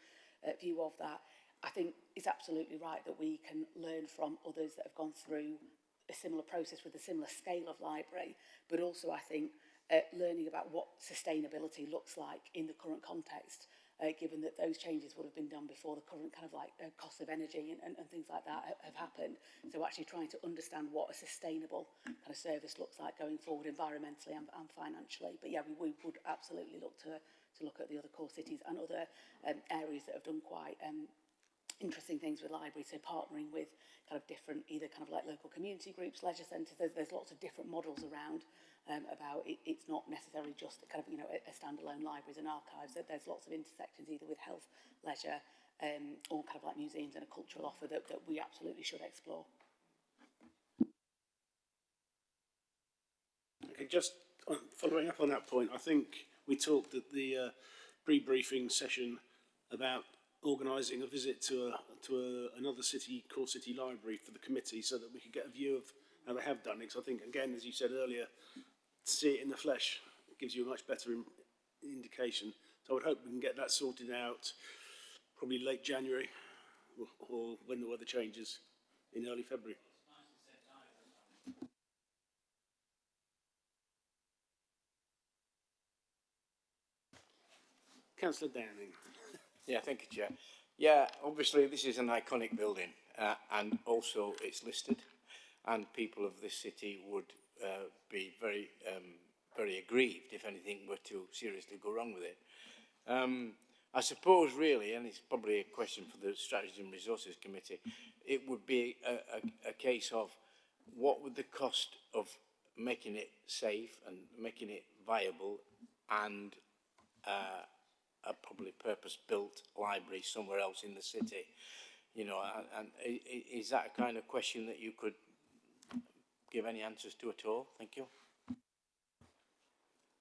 view of that. I think it's absolutely right that we can learn from others that have gone through a similar process with a similar scale of library, but also I think learning about what sustainability looks like in the current context, given that those changes would have been done before the current kind of like cost of energy and things like that have happened. So actually trying to understand what a sustainable kind of service looks like going forward environmentally and financially. But yeah, we would absolutely look to look at the other core cities and other areas that have done quite interesting things with libraries, so partnering with kind of different, either kind of like local community groups, leisure centres. There's lots of different models around about it. It's not necessarily just kind of, you know, a standalone libraries and archives. There's lots of intersections either with health, leisure, or kind of like museums and a cultural offer that we absolutely should explore. Okay, just following up on that point, I think we talked at the pre-briefing session about organising a visit to another core city library for the committee, so that we could get a view of how they have done it. Because I think, again, as you said earlier, to see it in the flesh gives you a much better indication. So I would hope we can get that sorted out probably late January or when the weather changes. in early February. Councillor Downing. Yeah, thank you, Chair. Yeah, obviously this is an iconic building and also it's listed, and people of this city would be very, very aggrieved if anything were to seriously go wrong with it. I suppose really, and it's probably a question for the Strategy and Resources Committee, it would be a case of what would the cost of making it safe and making it viable and a probably purpose-built library somewhere else in the city, you know, and is that a kind of question that you could give any answers to at all? Thank you.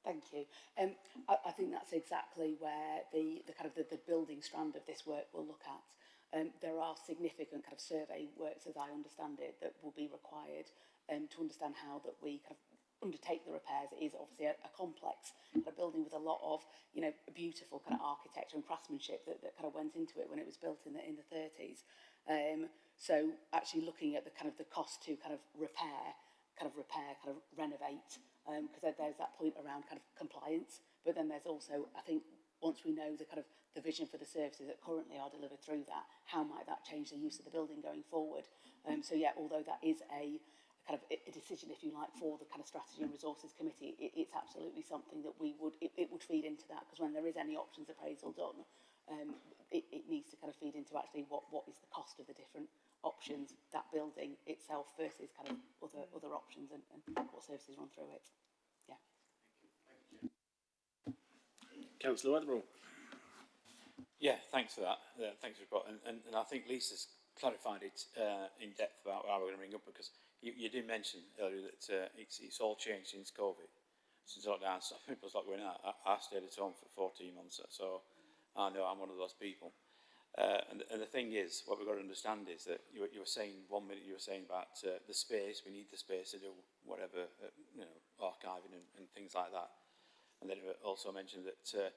Thank you. I think that's exactly where the kind of the building strand of this work will look at. There are significant kind of survey works, as I understand it, that will be required to understand how that we kind of undertake the repairs. It is obviously a complex kind of building with a lot of, you know, beautiful kind of architecture and craftsmanship that kind of went into it when it was built in the 30s. So actually looking at the kind of the cost to kind of repair, kind of renovate, because there's that point around kind of compliance, but then there's also, I think, once we know the kind of the vision for the services that currently are delivered through that, how might that change the use of the building going forward? So yeah, although that is a kind of a decision, if you like, for the kind of Strategy and Resources Committee, it's absolutely something that we would, it would feed into that, because when there is any options appraisal done, it needs to kind of feed into actually what is the cost of the different options, that building itself versus kind of other options and what services run through it. Yeah. Councillor Wetherall. Yeah, thanks for that. Thanks for the report. And I think Lisa's clarified it in depth about how we're going to bring up, because you did mention earlier that it's all changed since COVID. Since lockdown, so people's not going out. I stayed at home for 14 months, so I know I'm one of those people. And the thing is, what we've got to understand is that you were saying 1 minute, you were saying about the space, we need the space to do whatever, you know, archiving and things like that. And then it also mentioned that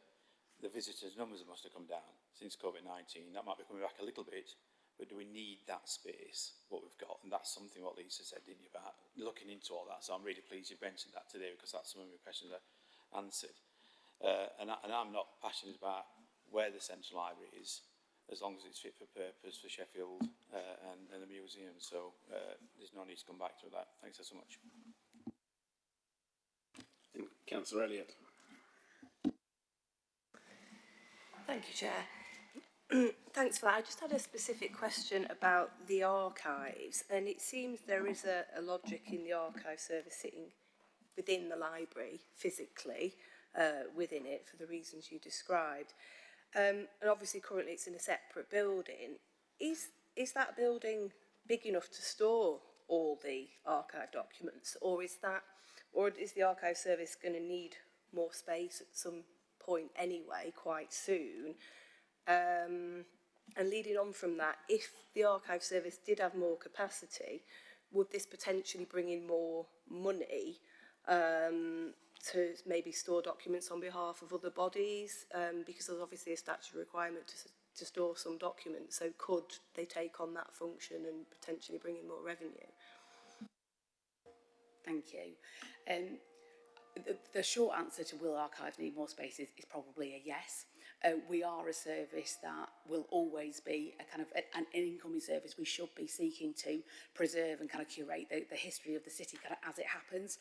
the visitors' numbers must have come down since COVID-19. That might be coming back a little bit, but do we need that space, what we've got? And that's something what Lisa said, didn't you, about looking into all that. So I'm really pleased you mentioned that today, because that's some of the questions I answered. And I'm not passionate about where the Central Library is, as long as it's fit for purpose for Sheffield and the museum. So there's no need to come back to that. Thanks so much. And Councillor Elliott. Thank you, Chair. Thanks for that. I just had a specific question about the archives, and it seems there is a logic in the archive service sitting within the library, physically, within it, for the reasons you described. And obviously currently it's in a separate building. Is that building big enough to store all the archive documents, or is the archive service going to need more space at some point anyway, quite soon? And leading on from that, if the archive service did have more capacity, would this potentially bring in more money to maybe store documents on behalf of other bodies? Because there's obviously a statutory requirement to store some documents, so could they take on that function and potentially bring in more revenue? Thank you. The short answer to will archives need more space is probably a yes. We are a service that will always be a kind of an incoming service. We should be seeking to preserve and kind of curate the history of the city kind of as it happens.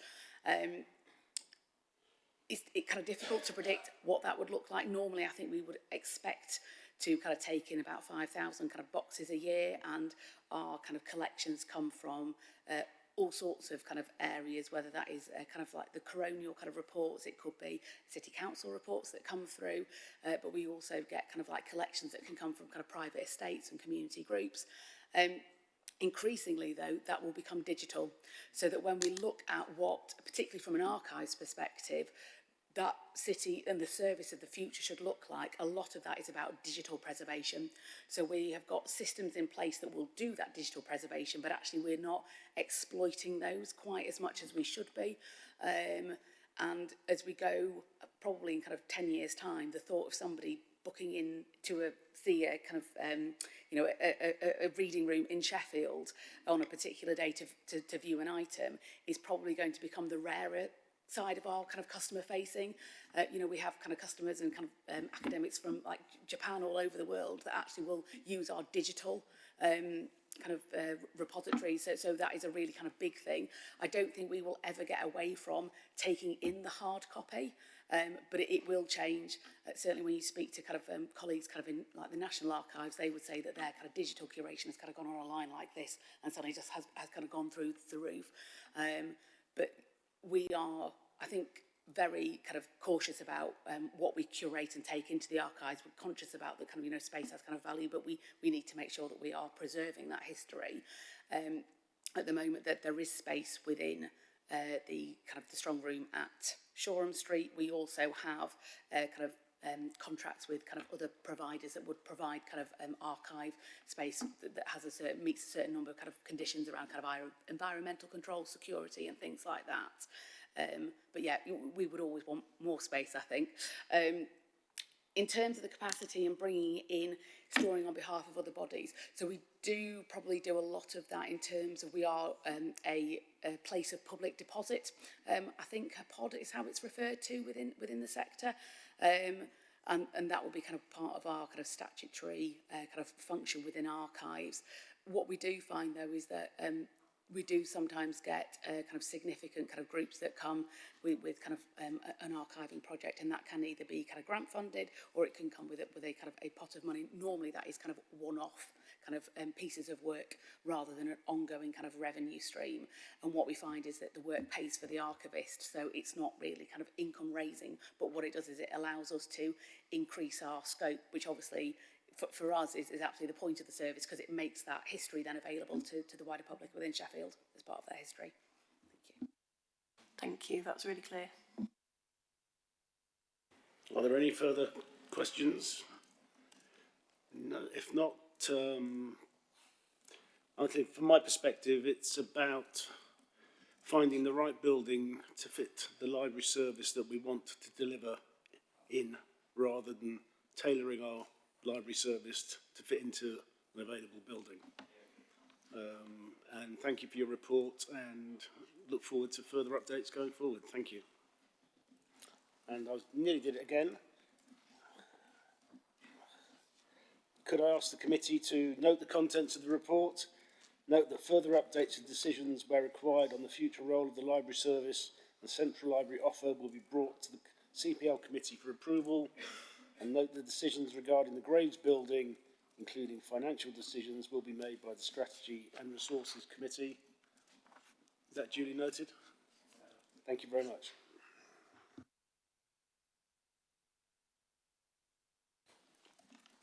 It's kind of difficult to predict what that would look like. Normally, I think we would expect to kind of take in about 5,000 kind of boxes a year, and our kind of collections come from all sorts of kind of areas, whether that is kind of like the coronial kind of reports, it could be city council reports that come through, but we also get kind of like collections that can come from kind of private estates and community groups. Increasingly, though, that will become digital, so that when we look at what, particularly from an archives perspective, that city and the service of the future should look like, a lot of that is about digital preservation. So we have got systems in place that will do that digital preservation, but actually we're not exploiting those quite as much as we should be. And as we go, probably in kind of 10 years' time, the thought of somebody booking in to see a kind of, you know, a reading room in Sheffield on a particular day to view an item is probably going to become the rarer side of our kind of customer facing. You know, we have kind of customers and kind of academics from like Japan all over the world that actually will use our digital kind of repository. So that is a really kind of big thing. I don't think we will ever get away from taking in the hard copy, but it will change. Certainly when you speak to kind of colleagues kind of in like the National Archives, they would say that their kind of digital curation has kind of gone on a line like this and suddenly just has kind of gone through the roof. But we are, I think, very kind of cautious about what we curate and take into the archives. We're conscious about the kind of, you know, space has kind of value, but we need to make sure that we are preserving that history. At the moment, that there is space within the kind of the strong room at Shoreham Street. We also have kind of contracts with kind of other providers that would provide kind of archive space that has a certain, meets a certain number of kind of conditions around kind of environmental control, security and things like that. But yeah, we would always want more space, I think. In terms of the capacity and bringing in storing on behalf of other bodies, so we do probably do a lot of that in terms of we are a place of public deposit. I think a pod is how it's referred to within the sector. And that will be kind of part of our kind of statutory kind of function within archives. What we do find though is that we do sometimes get kind of significant kind of groups that come with kind of an archiving project, and that can either be kind of grant funded or it can come with a kind of a pot of money. Normally that is kind of one-off kind of pieces of work rather than an ongoing kind of revenue stream. And what we find is that the work pays for the archivist, so it's not really kind of income raising, but what it does is it allows us to increase our scope, which obviously for us is absolutely the point of the service, because it makes that history then available to the wider public within Sheffield as part of their history. Thank you. Thank you, that's really clear. Are there any further questions? No, if not, I think from my perspective it's about finding the right building to fit the library service that we want to deliver in, rather than tailoring our library service to fit into an available building. And thank you for your report, and look forward to further updates going forward. Thank you. And I nearly did it again. Could I ask the committee to note the contents of the report, note that further updates and decisions where required on the future role of the library service and central library offer will be brought to the CPL committee for approval, and note the decisions regarding the Graves building, including financial decisions, will be made by the Strategy and Resources Committee. Is that duly noted? Thank you very much.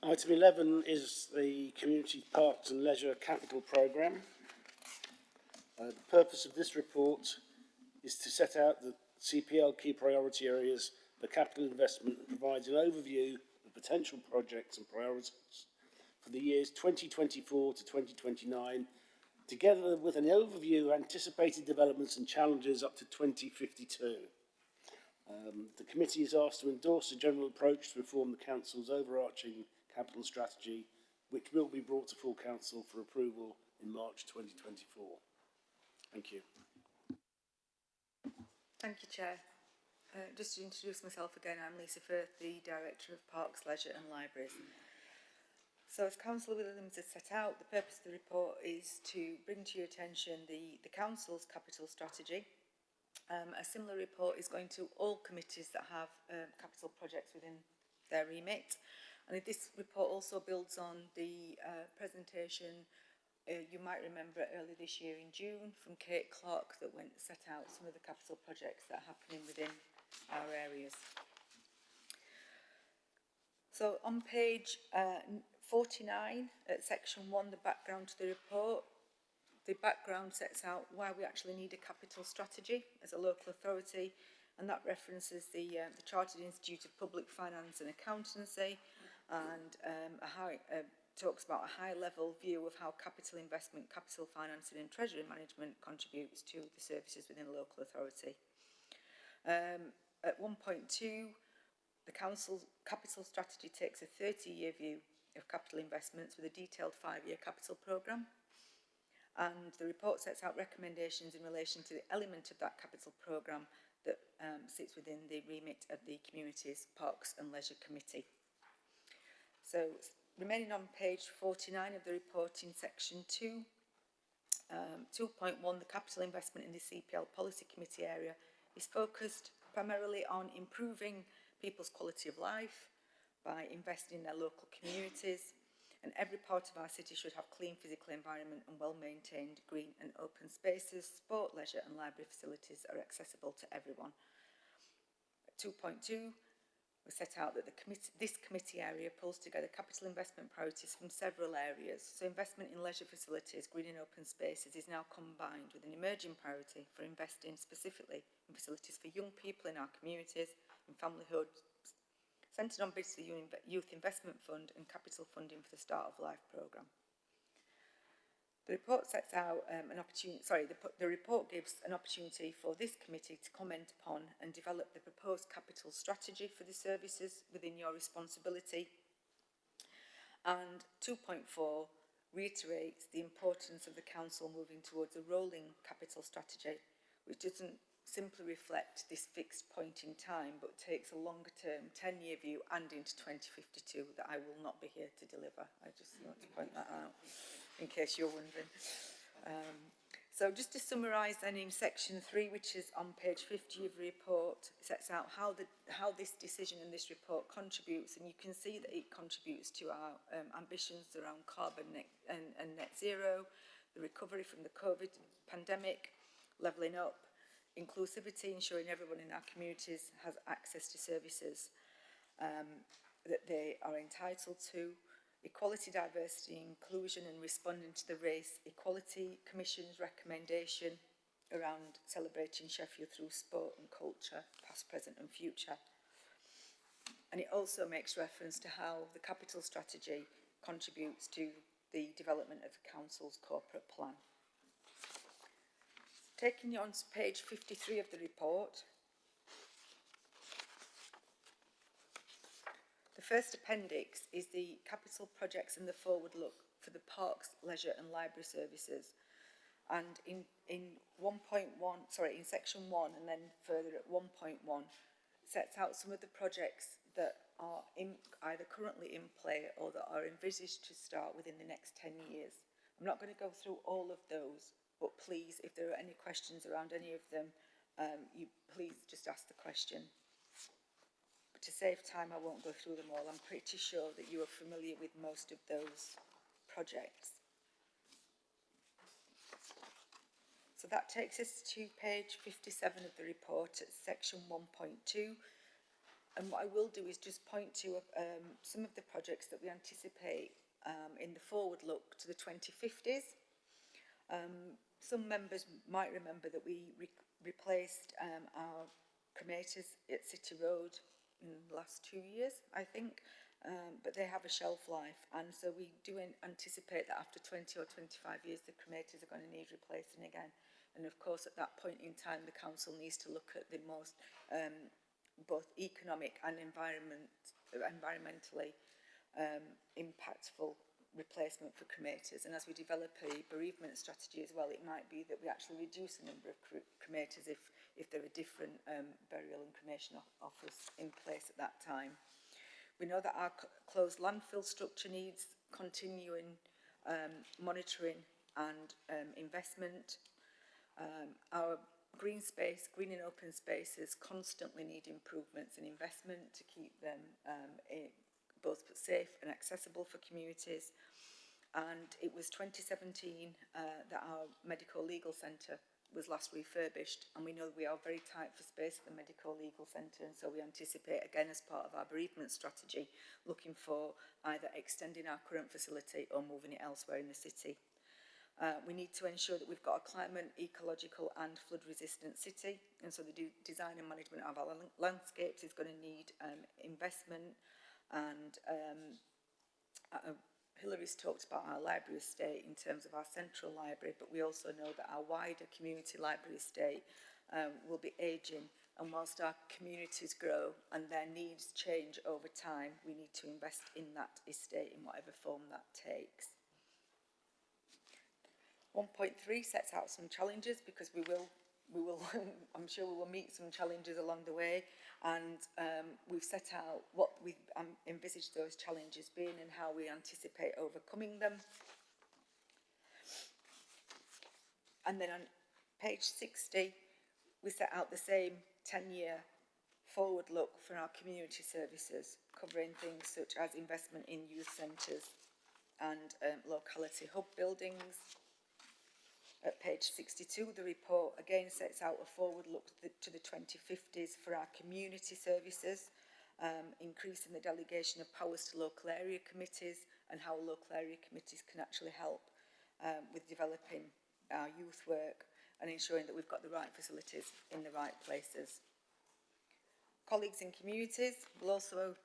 Item 11 is the Community Parks and Leisure Capital Programme. The purpose of this report is to set out the CPL key priority areas for capital investment and provides an overview of potential projects and priorities for the years 2024 to 2029, together with an overview of anticipated developments and challenges up to 2052. The committee is asked to endorse a general approach to reform the Council's overarching capital strategy, which will be brought to full Council for approval in March 2024. Thank you. Thank you, Chair. Just to introduce myself again, I'm Lisa Firth, the Director of Parks, Leisure and Libraries. So as Councillor Williams has set out, the purpose of the report is to bring to your attention the Council's capital strategy. A similar report is going to all committees that have capital projects within their remit. And this report also builds on the presentation you might remember earlier this year in June from Kate Clark that set out some of the capital projects that are happening within our areas. So on page 49 at section 1, the background to the report, the background sets out why we actually need a capital strategy as a local authority, and that references the Chartered Institute of Public Finance and Accountancy, and talks about a high-level view of how capital investment, capital financing and treasury management contributes to the services within a local authority. At 1.2, The Council's capital strategy takes a 30-year view of capital investments with a detailed 5-year capital programme. And the report sets out recommendations in relation to the element of that capital programme that sits within the remit of the Communities, Parks and Leisure Committee. So, remaining on page 49 of the report in section 2, 2.1, the capital investment in the CPL Policy Committee area is focused primarily on improving people's quality of life by investing in their local communities, and every part of our city should have clean physical environment and well-maintained green and open spaces. Sport, leisure and library facilities are accessible to everyone. 2.2, we set out that this committee area pulls together capital investment priorities from several areas. So investment in leisure facilities, green and open spaces is now combined with an emerging priority for investing specifically in facilities for young people in our communities, in family hubs, centred on bids to the Youth Investment Fund and capital funding for the Start of Life programme. The report sets out an opportunity, the report gives an opportunity for this committee to comment upon and develop the proposed capital strategy for the services within your responsibility. And 2.4 reiterates the importance of the Council moving towards a rolling capital strategy, which doesn't simply reflect this fixed point in time, but takes a longer term 10-year view and into 2052 that I will not be here to deliver. I just want to point that out in case you're wondering. So just to summarise then, in section 3, which is on page 50 of the report, sets out how this decision and this report contributes, and you can see that it contributes to our ambitions around carbon and net zero, the recovery from the COVID pandemic, levelling up, inclusivity, ensuring everyone in our communities has access to services that they are entitled to, equality, diversity, inclusion, and responding to the Race Equality Commission's recommendation around celebrating Sheffield through sport and culture, past, present and future. And it also makes reference to how the capital strategy contributes to the development of the Council's corporate plan. Taking you on to page 53 of the report, the first appendix is the capital projects and the forward look for the Parks, Leisure and Library Services. And in section 1 and then further at 1.1, sets out some of the projects that are either currently in play or that are envisaged to start within the next 10 years. I'm not going to go through all of those, but please, if there are any questions around any of them, you please just ask the question. But to save time, I won't go through them all. I'm pretty sure that you are familiar with most of those projects. So that takes us to page 57 of the report at section 1.2. And what I will do is just point to some of the projects that we anticipate in the forward look to the 2050s. Some members might remember that we replaced our cremators at City Road in the last 2 years, I think, but they have a shelf life, and so we do anticipate that after 20 or 25 years the cremators are going to need replacing again. And of course at that point in time the Council needs to look at the most both economic and environmentally impactful replacement for cremators. And as we develop a bereavement strategy as well, it might be that we actually reduce the number of cremators if there are different burial and cremation offers in place at that time. We know that our closed landfill structure needs continuing monitoring and investment. Our green and open spaces constantly need improvements and investment to keep them both safe and accessible for communities. And it was 2017 that our medical legal centre was last refurbished, and we know we are very tight for space at the medical legal centre, and so we anticipate again as part of our bereavement strategy looking for either extending our current facility or moving it elsewhere in the city. We need to ensure that we've got a climate, ecological and flood resistant city, and so the design and management of our landscapes is going to need investment. And Hillary's talked about our library estate in terms of our central library, but we also know that our wider community library estate will be ageing, and whilst our communities grow and their needs change over time, we need to invest in that estate in whatever form that takes. 1.3 sets out some challenges, because we will I'm sure we will meet some challenges along the way, and we've set out what we envisage those challenges being and how we anticipate overcoming them. And then on page 60, we set out the same 10-year forward look for our community services, covering things such as investment in youth centres and locality hub buildings. At page 62, the report again sets out a forward look to the 2050s for our community services, increasing the delegation of powers to local area committees and how local area committees can actually help with developing our youth work and ensuring that we've got the right facilities in the right places. Colleagues in communities will also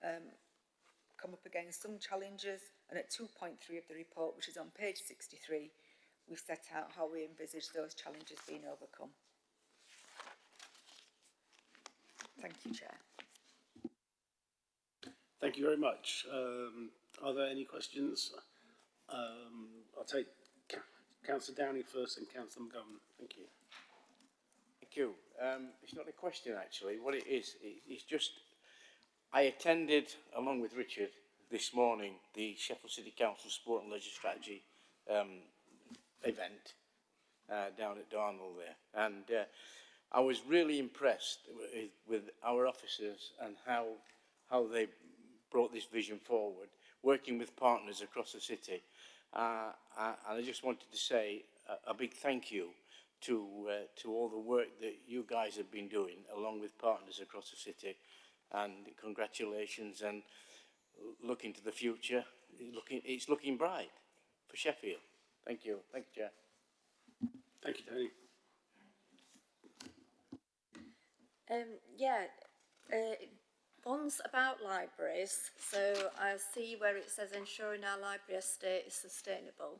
come up against some challenges, and at 2.3 of the report, which is on page 63, we've set out how we envisage those challenges being overcome. Thank you, Chair. Thank you very much. Are there any questions? I'll take Councillor Downing first and Councillor McGovern. Thank you. Thank you. It's not a question, actually. What it is just, I attended, along with Richard, this morning, the Sheffield City Council Sport and Leisure Strategy event down at Darnell there. And I was really impressed with our officers and how they brought this vision forward, working with partners across the city. And I just wanted to say a big thank you to all the work that you guys have been doing, along with partners across the city. And congratulations, and looking to the future, it's looking bright for Sheffield. Thank you. Thank you, Chair. Thank you, Tony. One's about libraries. So I see where it says ensuring our library estate is sustainable.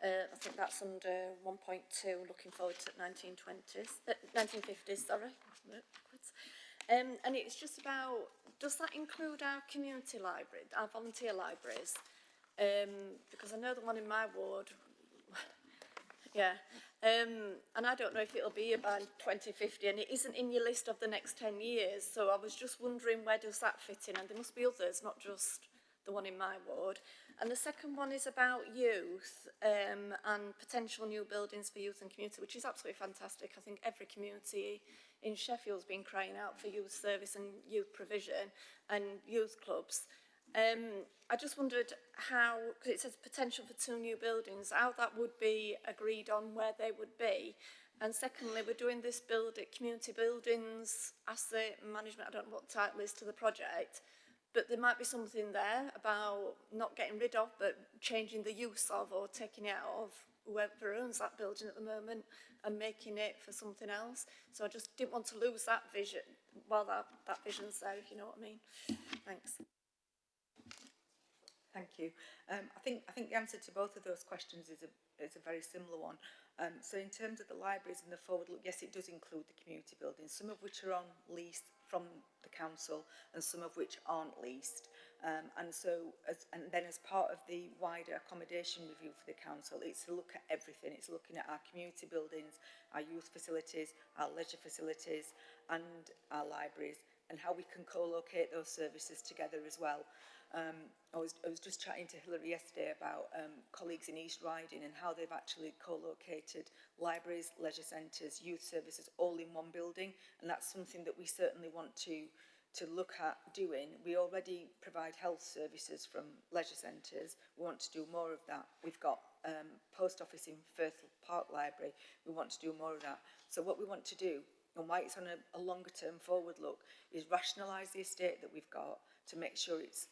I think that's under 1.2, looking forward to 1950s, sorry. And it's just about, does that include our community library, our volunteer libraries? Because I know the one in my ward, yeah, and I don't know if it'll be here by 2050, and it isn't in your list of the next 10 years, so I was just wondering where does that fit in, and there must be others, not just the one in my ward. And the second one is about youth and potential new buildings for youth and community, which is absolutely fantastic. I think every community in Sheffield's been crying out for youth service and youth provision and youth clubs. I just wondered how, because it says potential for 2 new buildings, how that would be agreed on where they would be. And secondly, we're doing this community buildings asset management, I don't know what the title is to the project, but there might be something there about not getting rid of, but changing the use of or taking it out of whoever owns that building at the moment and making it for something else. So I just didn't want to lose that vision while that vision's there, if you know what I mean. Thanks. Thank you. I think the answer to both of those questions is a very similar one. So in terms of the libraries and the forward look, yes, it does include the community buildings, some of which are on lease from the council and some of which aren't leased. And then as part of the wider accommodation review for the council, it's to look at everything. It's looking at our community buildings, our youth facilities, our leisure facilities and our libraries, and how we can co-locate those services together as well. I was just chatting to Hilary yesterday about colleagues in East Riding and how they've actually co-located libraries, leisure centres, youth services all in one building, and that's something that we certainly want to look at doing. We already provide health services from leisure centres. We want to do more of that. We've got post office in Firth Park Library. We want to do more of that. So what we want to do, and why it's on a longer term forward look, is rationalise the estate that we've got to make sure it's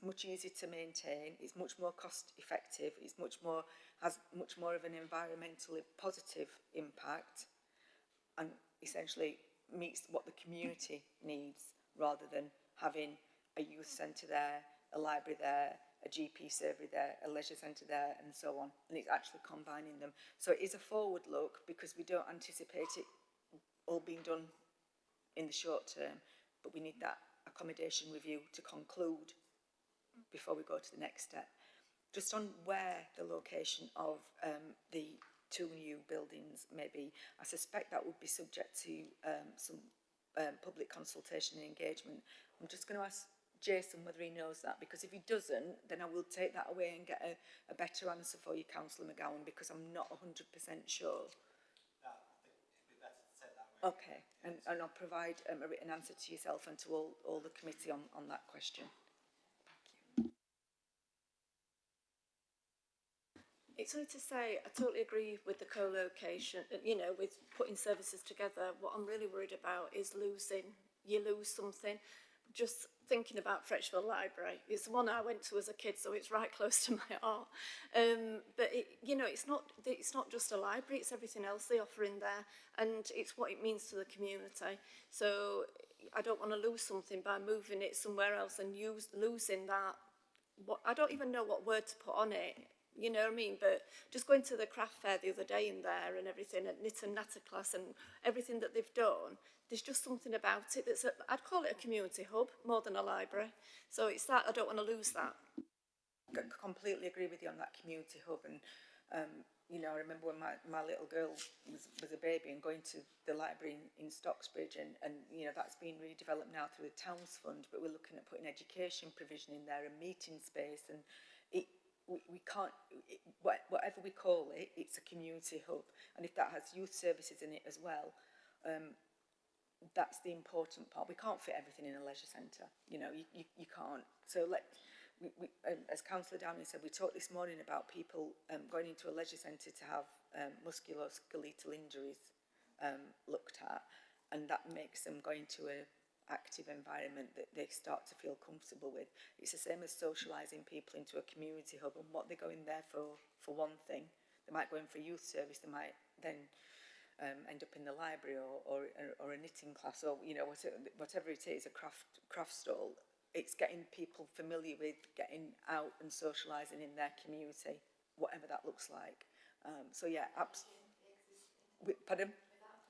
much easier to maintain, it's much more cost effective, has much more of an environmentally positive impact, and essentially meets what the community needs, rather than having a youth centre there, a library there, a GP surgery there, a leisure centre there, and so on. And it's actually combining them. So it is a forward look because we don't anticipate it all being done in the short term, but we need that accommodation review to conclude before we go to the next step. Just on where the location of the two new buildings may be, I suspect that would be subject to some public consultation and engagement. I'm just going to ask Jason whether he knows that, because if he doesn't, then I will take that away and get a better answer for you, Councillor McGowan, because I'm not 100% sure. Okay, and I'll provide a written answer to yourself and to all the committee on that question. It's only to say I totally agree with the co-location, you know, with putting services together. What I'm really worried about is you lose something. Just thinking about Frechville Library, it's the one I went to as a kid, so it's right close to my heart. But you know, it's not just a library; it's everything else they offer in there, and it's what it means to the community. So I don't want to lose something by moving it somewhere else and losing that. I don't even know what word to put on it. You know what I mean? But just going to the craft fair the other day in there and everything, at knit and natter class and everything that they've done, there's just something about it that's, I'd call it a community hub more than a library. So it's that, I don't want to lose that. I completely agree with you on that community hub. And, you know, I remember when my little girl was a baby and going to the library in Stocksbridge and, you know, that's been redeveloped now through the Towns Fund, but we're looking at putting education provision in there and meeting space, and we can't, whatever we call it, it's a community hub. And if that has youth services in it as well, that's the important part. We can't fit everything in a leisure centre, you know, you can't. So as Councillor Downing said, we talked this morning about people going into a leisure centre to have musculoskeletal injuries looked at, and that makes them go into a active environment that they start to feel comfortable with. It's the same as socialising people into a community hub, and what they go in there for one thing. They might go in for youth service, they might then end up in the library or a knitting class, or you know, whatever it is, a craft stall. It's getting people familiar with getting out and socialising in their community, whatever that looks like. So yeah, pardon?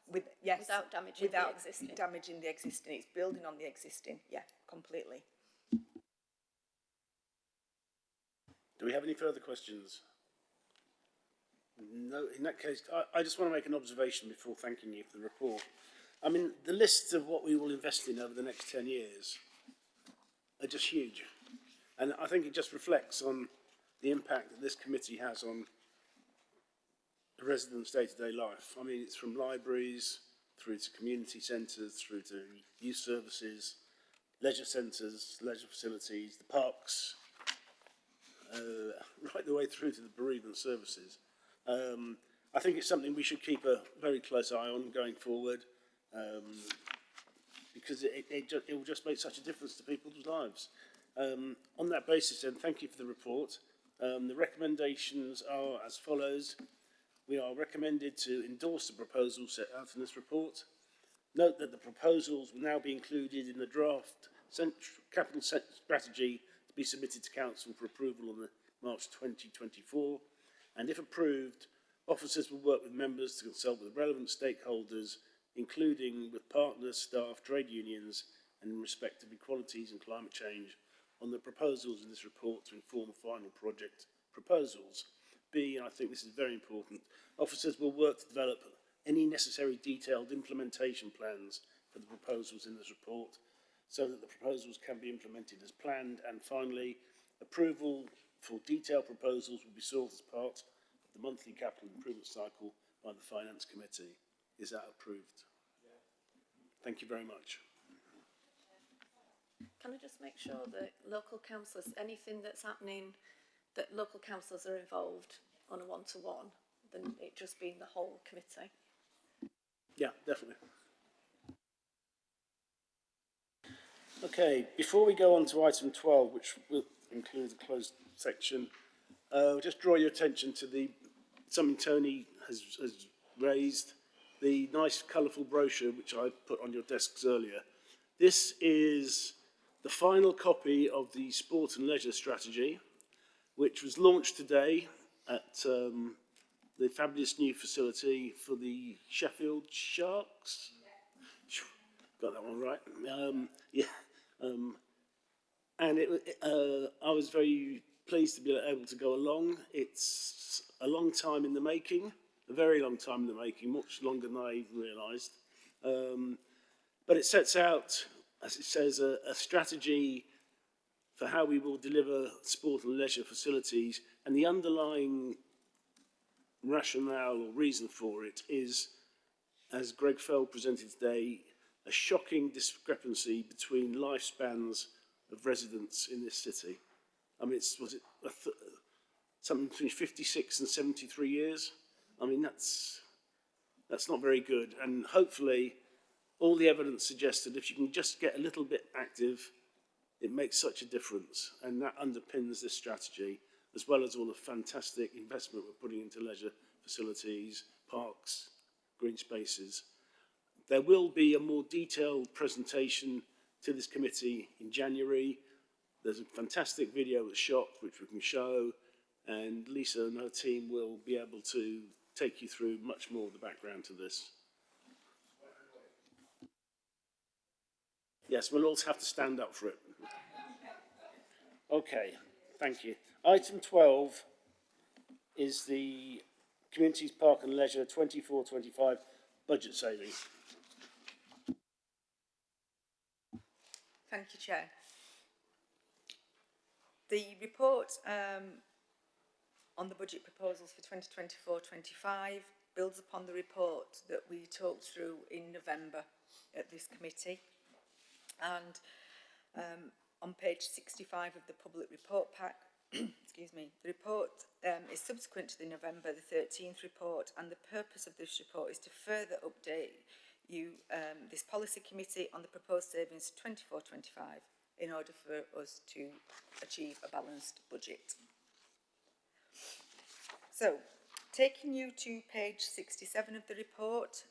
Without damaging the existing. Without damaging the existing. It's building on the existing, yeah, completely. Do we have any further questions? No, in that case, I just want to make an observation before thanking you for the report. I mean, the lists of what we will invest in over the next 10 years are just huge. And I think it just reflects on the impact that this committee has on the residents' day-to-day life. I mean, it's from libraries through to community centres, through to youth services, leisure centres, leisure facilities, the parks, right the way through to the bereavement services. I think it's something we should keep a very close eye on going forward, because it will just make such a difference to people's lives. On that basis, then, thank you for the report. The recommendations are as follows. We are recommended to endorse the proposals set out in this report. Note that the proposals will now be included in the draft capital strategy to be submitted to Council for approval on March 2024. And if approved, officers will work with members to consult with relevant stakeholders, including with partners, staff, trade unions, and in respect of equalities and climate change, on the proposals in this report to inform final project proposals. B, and I think this is very important, officers will work to develop any necessary detailed implementation plans for the proposals in this report so that the proposals can be implemented as planned. And finally, approval for detailed proposals will be sought as part of the monthly capital improvement cycle by the Finance Committee. Is that approved? Yeah. Thank you very much. Can I just make sure that local councillors, anything that's happening, that local councillors are involved on a one-to-one, than it just being the whole committee? Yeah, definitely. Okay, before we go on to item 12, which will include the closed section, just draw your attention to something Tony has raised, the nice colourful brochure which I put on your desks earlier. This is the final copy of the sport and leisure strategy, which was launched today at the fabulous new facility for the Sheffield Sharks. Got that one right. And I was very pleased to be able to go along. It's a long time in the making, a very long time in the making, much longer than I even realised. But it sets out, as it says, a strategy for how we will deliver sport and leisure facilities, and the underlying rationale or reason for it is, as Greg Fell presented today, a shocking discrepancy between lifespans of residents in this city. I mean, something between 56 and 73 years? I mean, that's not very good. And hopefully, all the evidence suggests that if you can just get a little bit active, it makes such a difference. And that underpins this strategy, as well as all the fantastic investment we're putting into leisure facilities, parks, green spaces. There will be a more detailed presentation to this committee in January. There's a fantastic video that's shot, which we can show, and Lisa and her team will be able to take you through much more of the background to this. Yes, we'll also have to stand up for it. Okay, thank you. Item 12 is the Communities Park and Leisure 24-25 budget savings. Thank you, Chair. The report on the budget proposals for 2024-25 builds upon the report that we talked through in November at this committee. And on page 65 of the public report pack, excuse me, the report is subsequent to the November the 13th report, and the purpose of this report is to further update you, this policy committee, on the proposed savings 24-25 in order for us to achieve a balanced budget. So, taking you to page 67 of the report,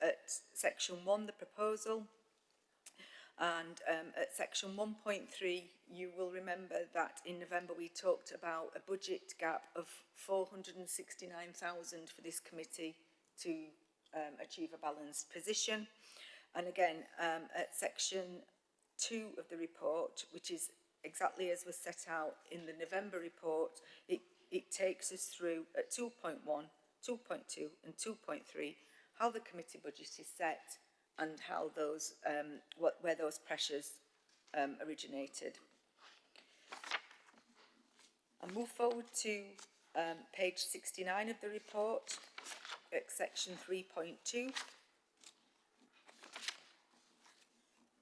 at section 1, the proposal, and at section 1.3, you will remember that in November we talked about a budget gap of 469,000 for this committee to achieve a balanced position. And again, at section 2 of the report, which is exactly as was set out in the November report, it takes us through at 2.1, 2.2 and 2.3 how the committee budget is set and how those where those pressures originated. I'll move forward to page 69 of the report at section 3.2.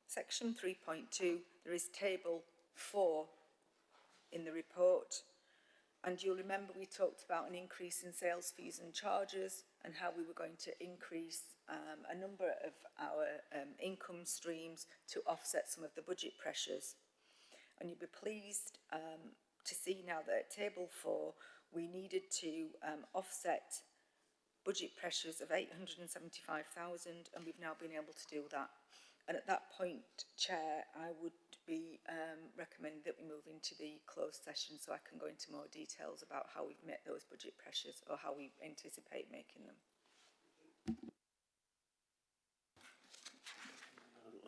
Section 3.2, there is table 4 in the report, and you'll remember we talked about an increase in sales fees and charges and how we were going to increase a number of our income streams to offset some of the budget pressures. And you'll be pleased to see now that at table 4 we needed to offset budget pressures of 875,000, and we've now been able to do that. And at that point, Chair, I would be recommending that we move into the closed session so I can go into more details about how we've met those budget pressures or how we anticipate making them.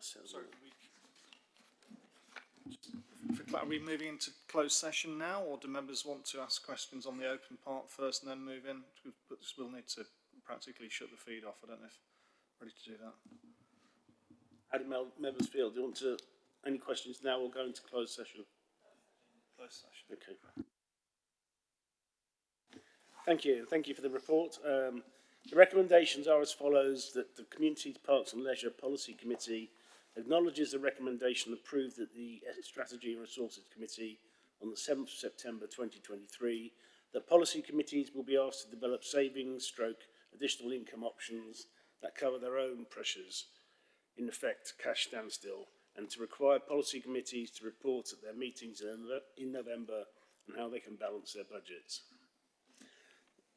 Sorry, are we moving into closed session now, or do members want to ask questions on the open part first and then move in? We'll need to practically shut the feed off. I don't know if we're ready to do that. How do members feel? Do you want to, any questions now or go into closed session? Closed session. Okay. Thank you. Thank you for the report. The recommendations are as follows: that the Communities, Parks and Leisure Policy Committee acknowledges the recommendation approved at the Strategy and Resources Committee on the 7th of September 2023, that policy committees will be asked to develop savings / additional income options that cover their own pressures, in effect cash standstill, and to require policy committees to report at their meetings in November on how they can balance their budgets.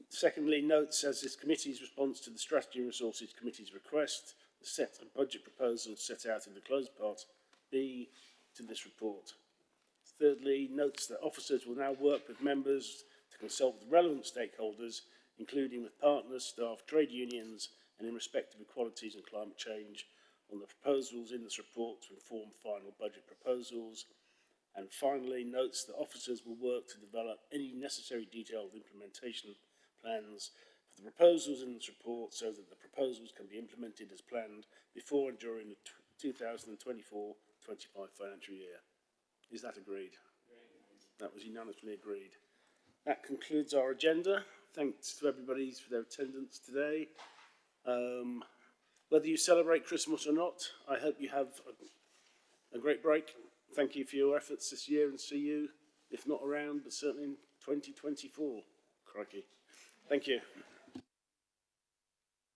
Secondly, notes as this committee's response to the Strategy and Resources Committee's request, the set of budget proposals set out in the closed part B to this report. Thirdly, notes that officers will now work with members to consult with relevant stakeholders, including with partners, staff, trade unions, and in respect of equalities and climate change, on the proposals in this report to inform final budget proposals. And finally, notes that officers will work to develop any necessary detailed implementation plans for the proposals in this report so that the proposals can be implemented as planned before and during the 2024-25 financial year. Is that agreed? That was unanimously agreed. That concludes our agenda. Thanks to everybody for their attendance today. Whether you celebrate Christmas or not, I hope you have a great break. Thank you for your efforts this year, and see you, if not around, but certainly in 2024. Crikey. Thank you.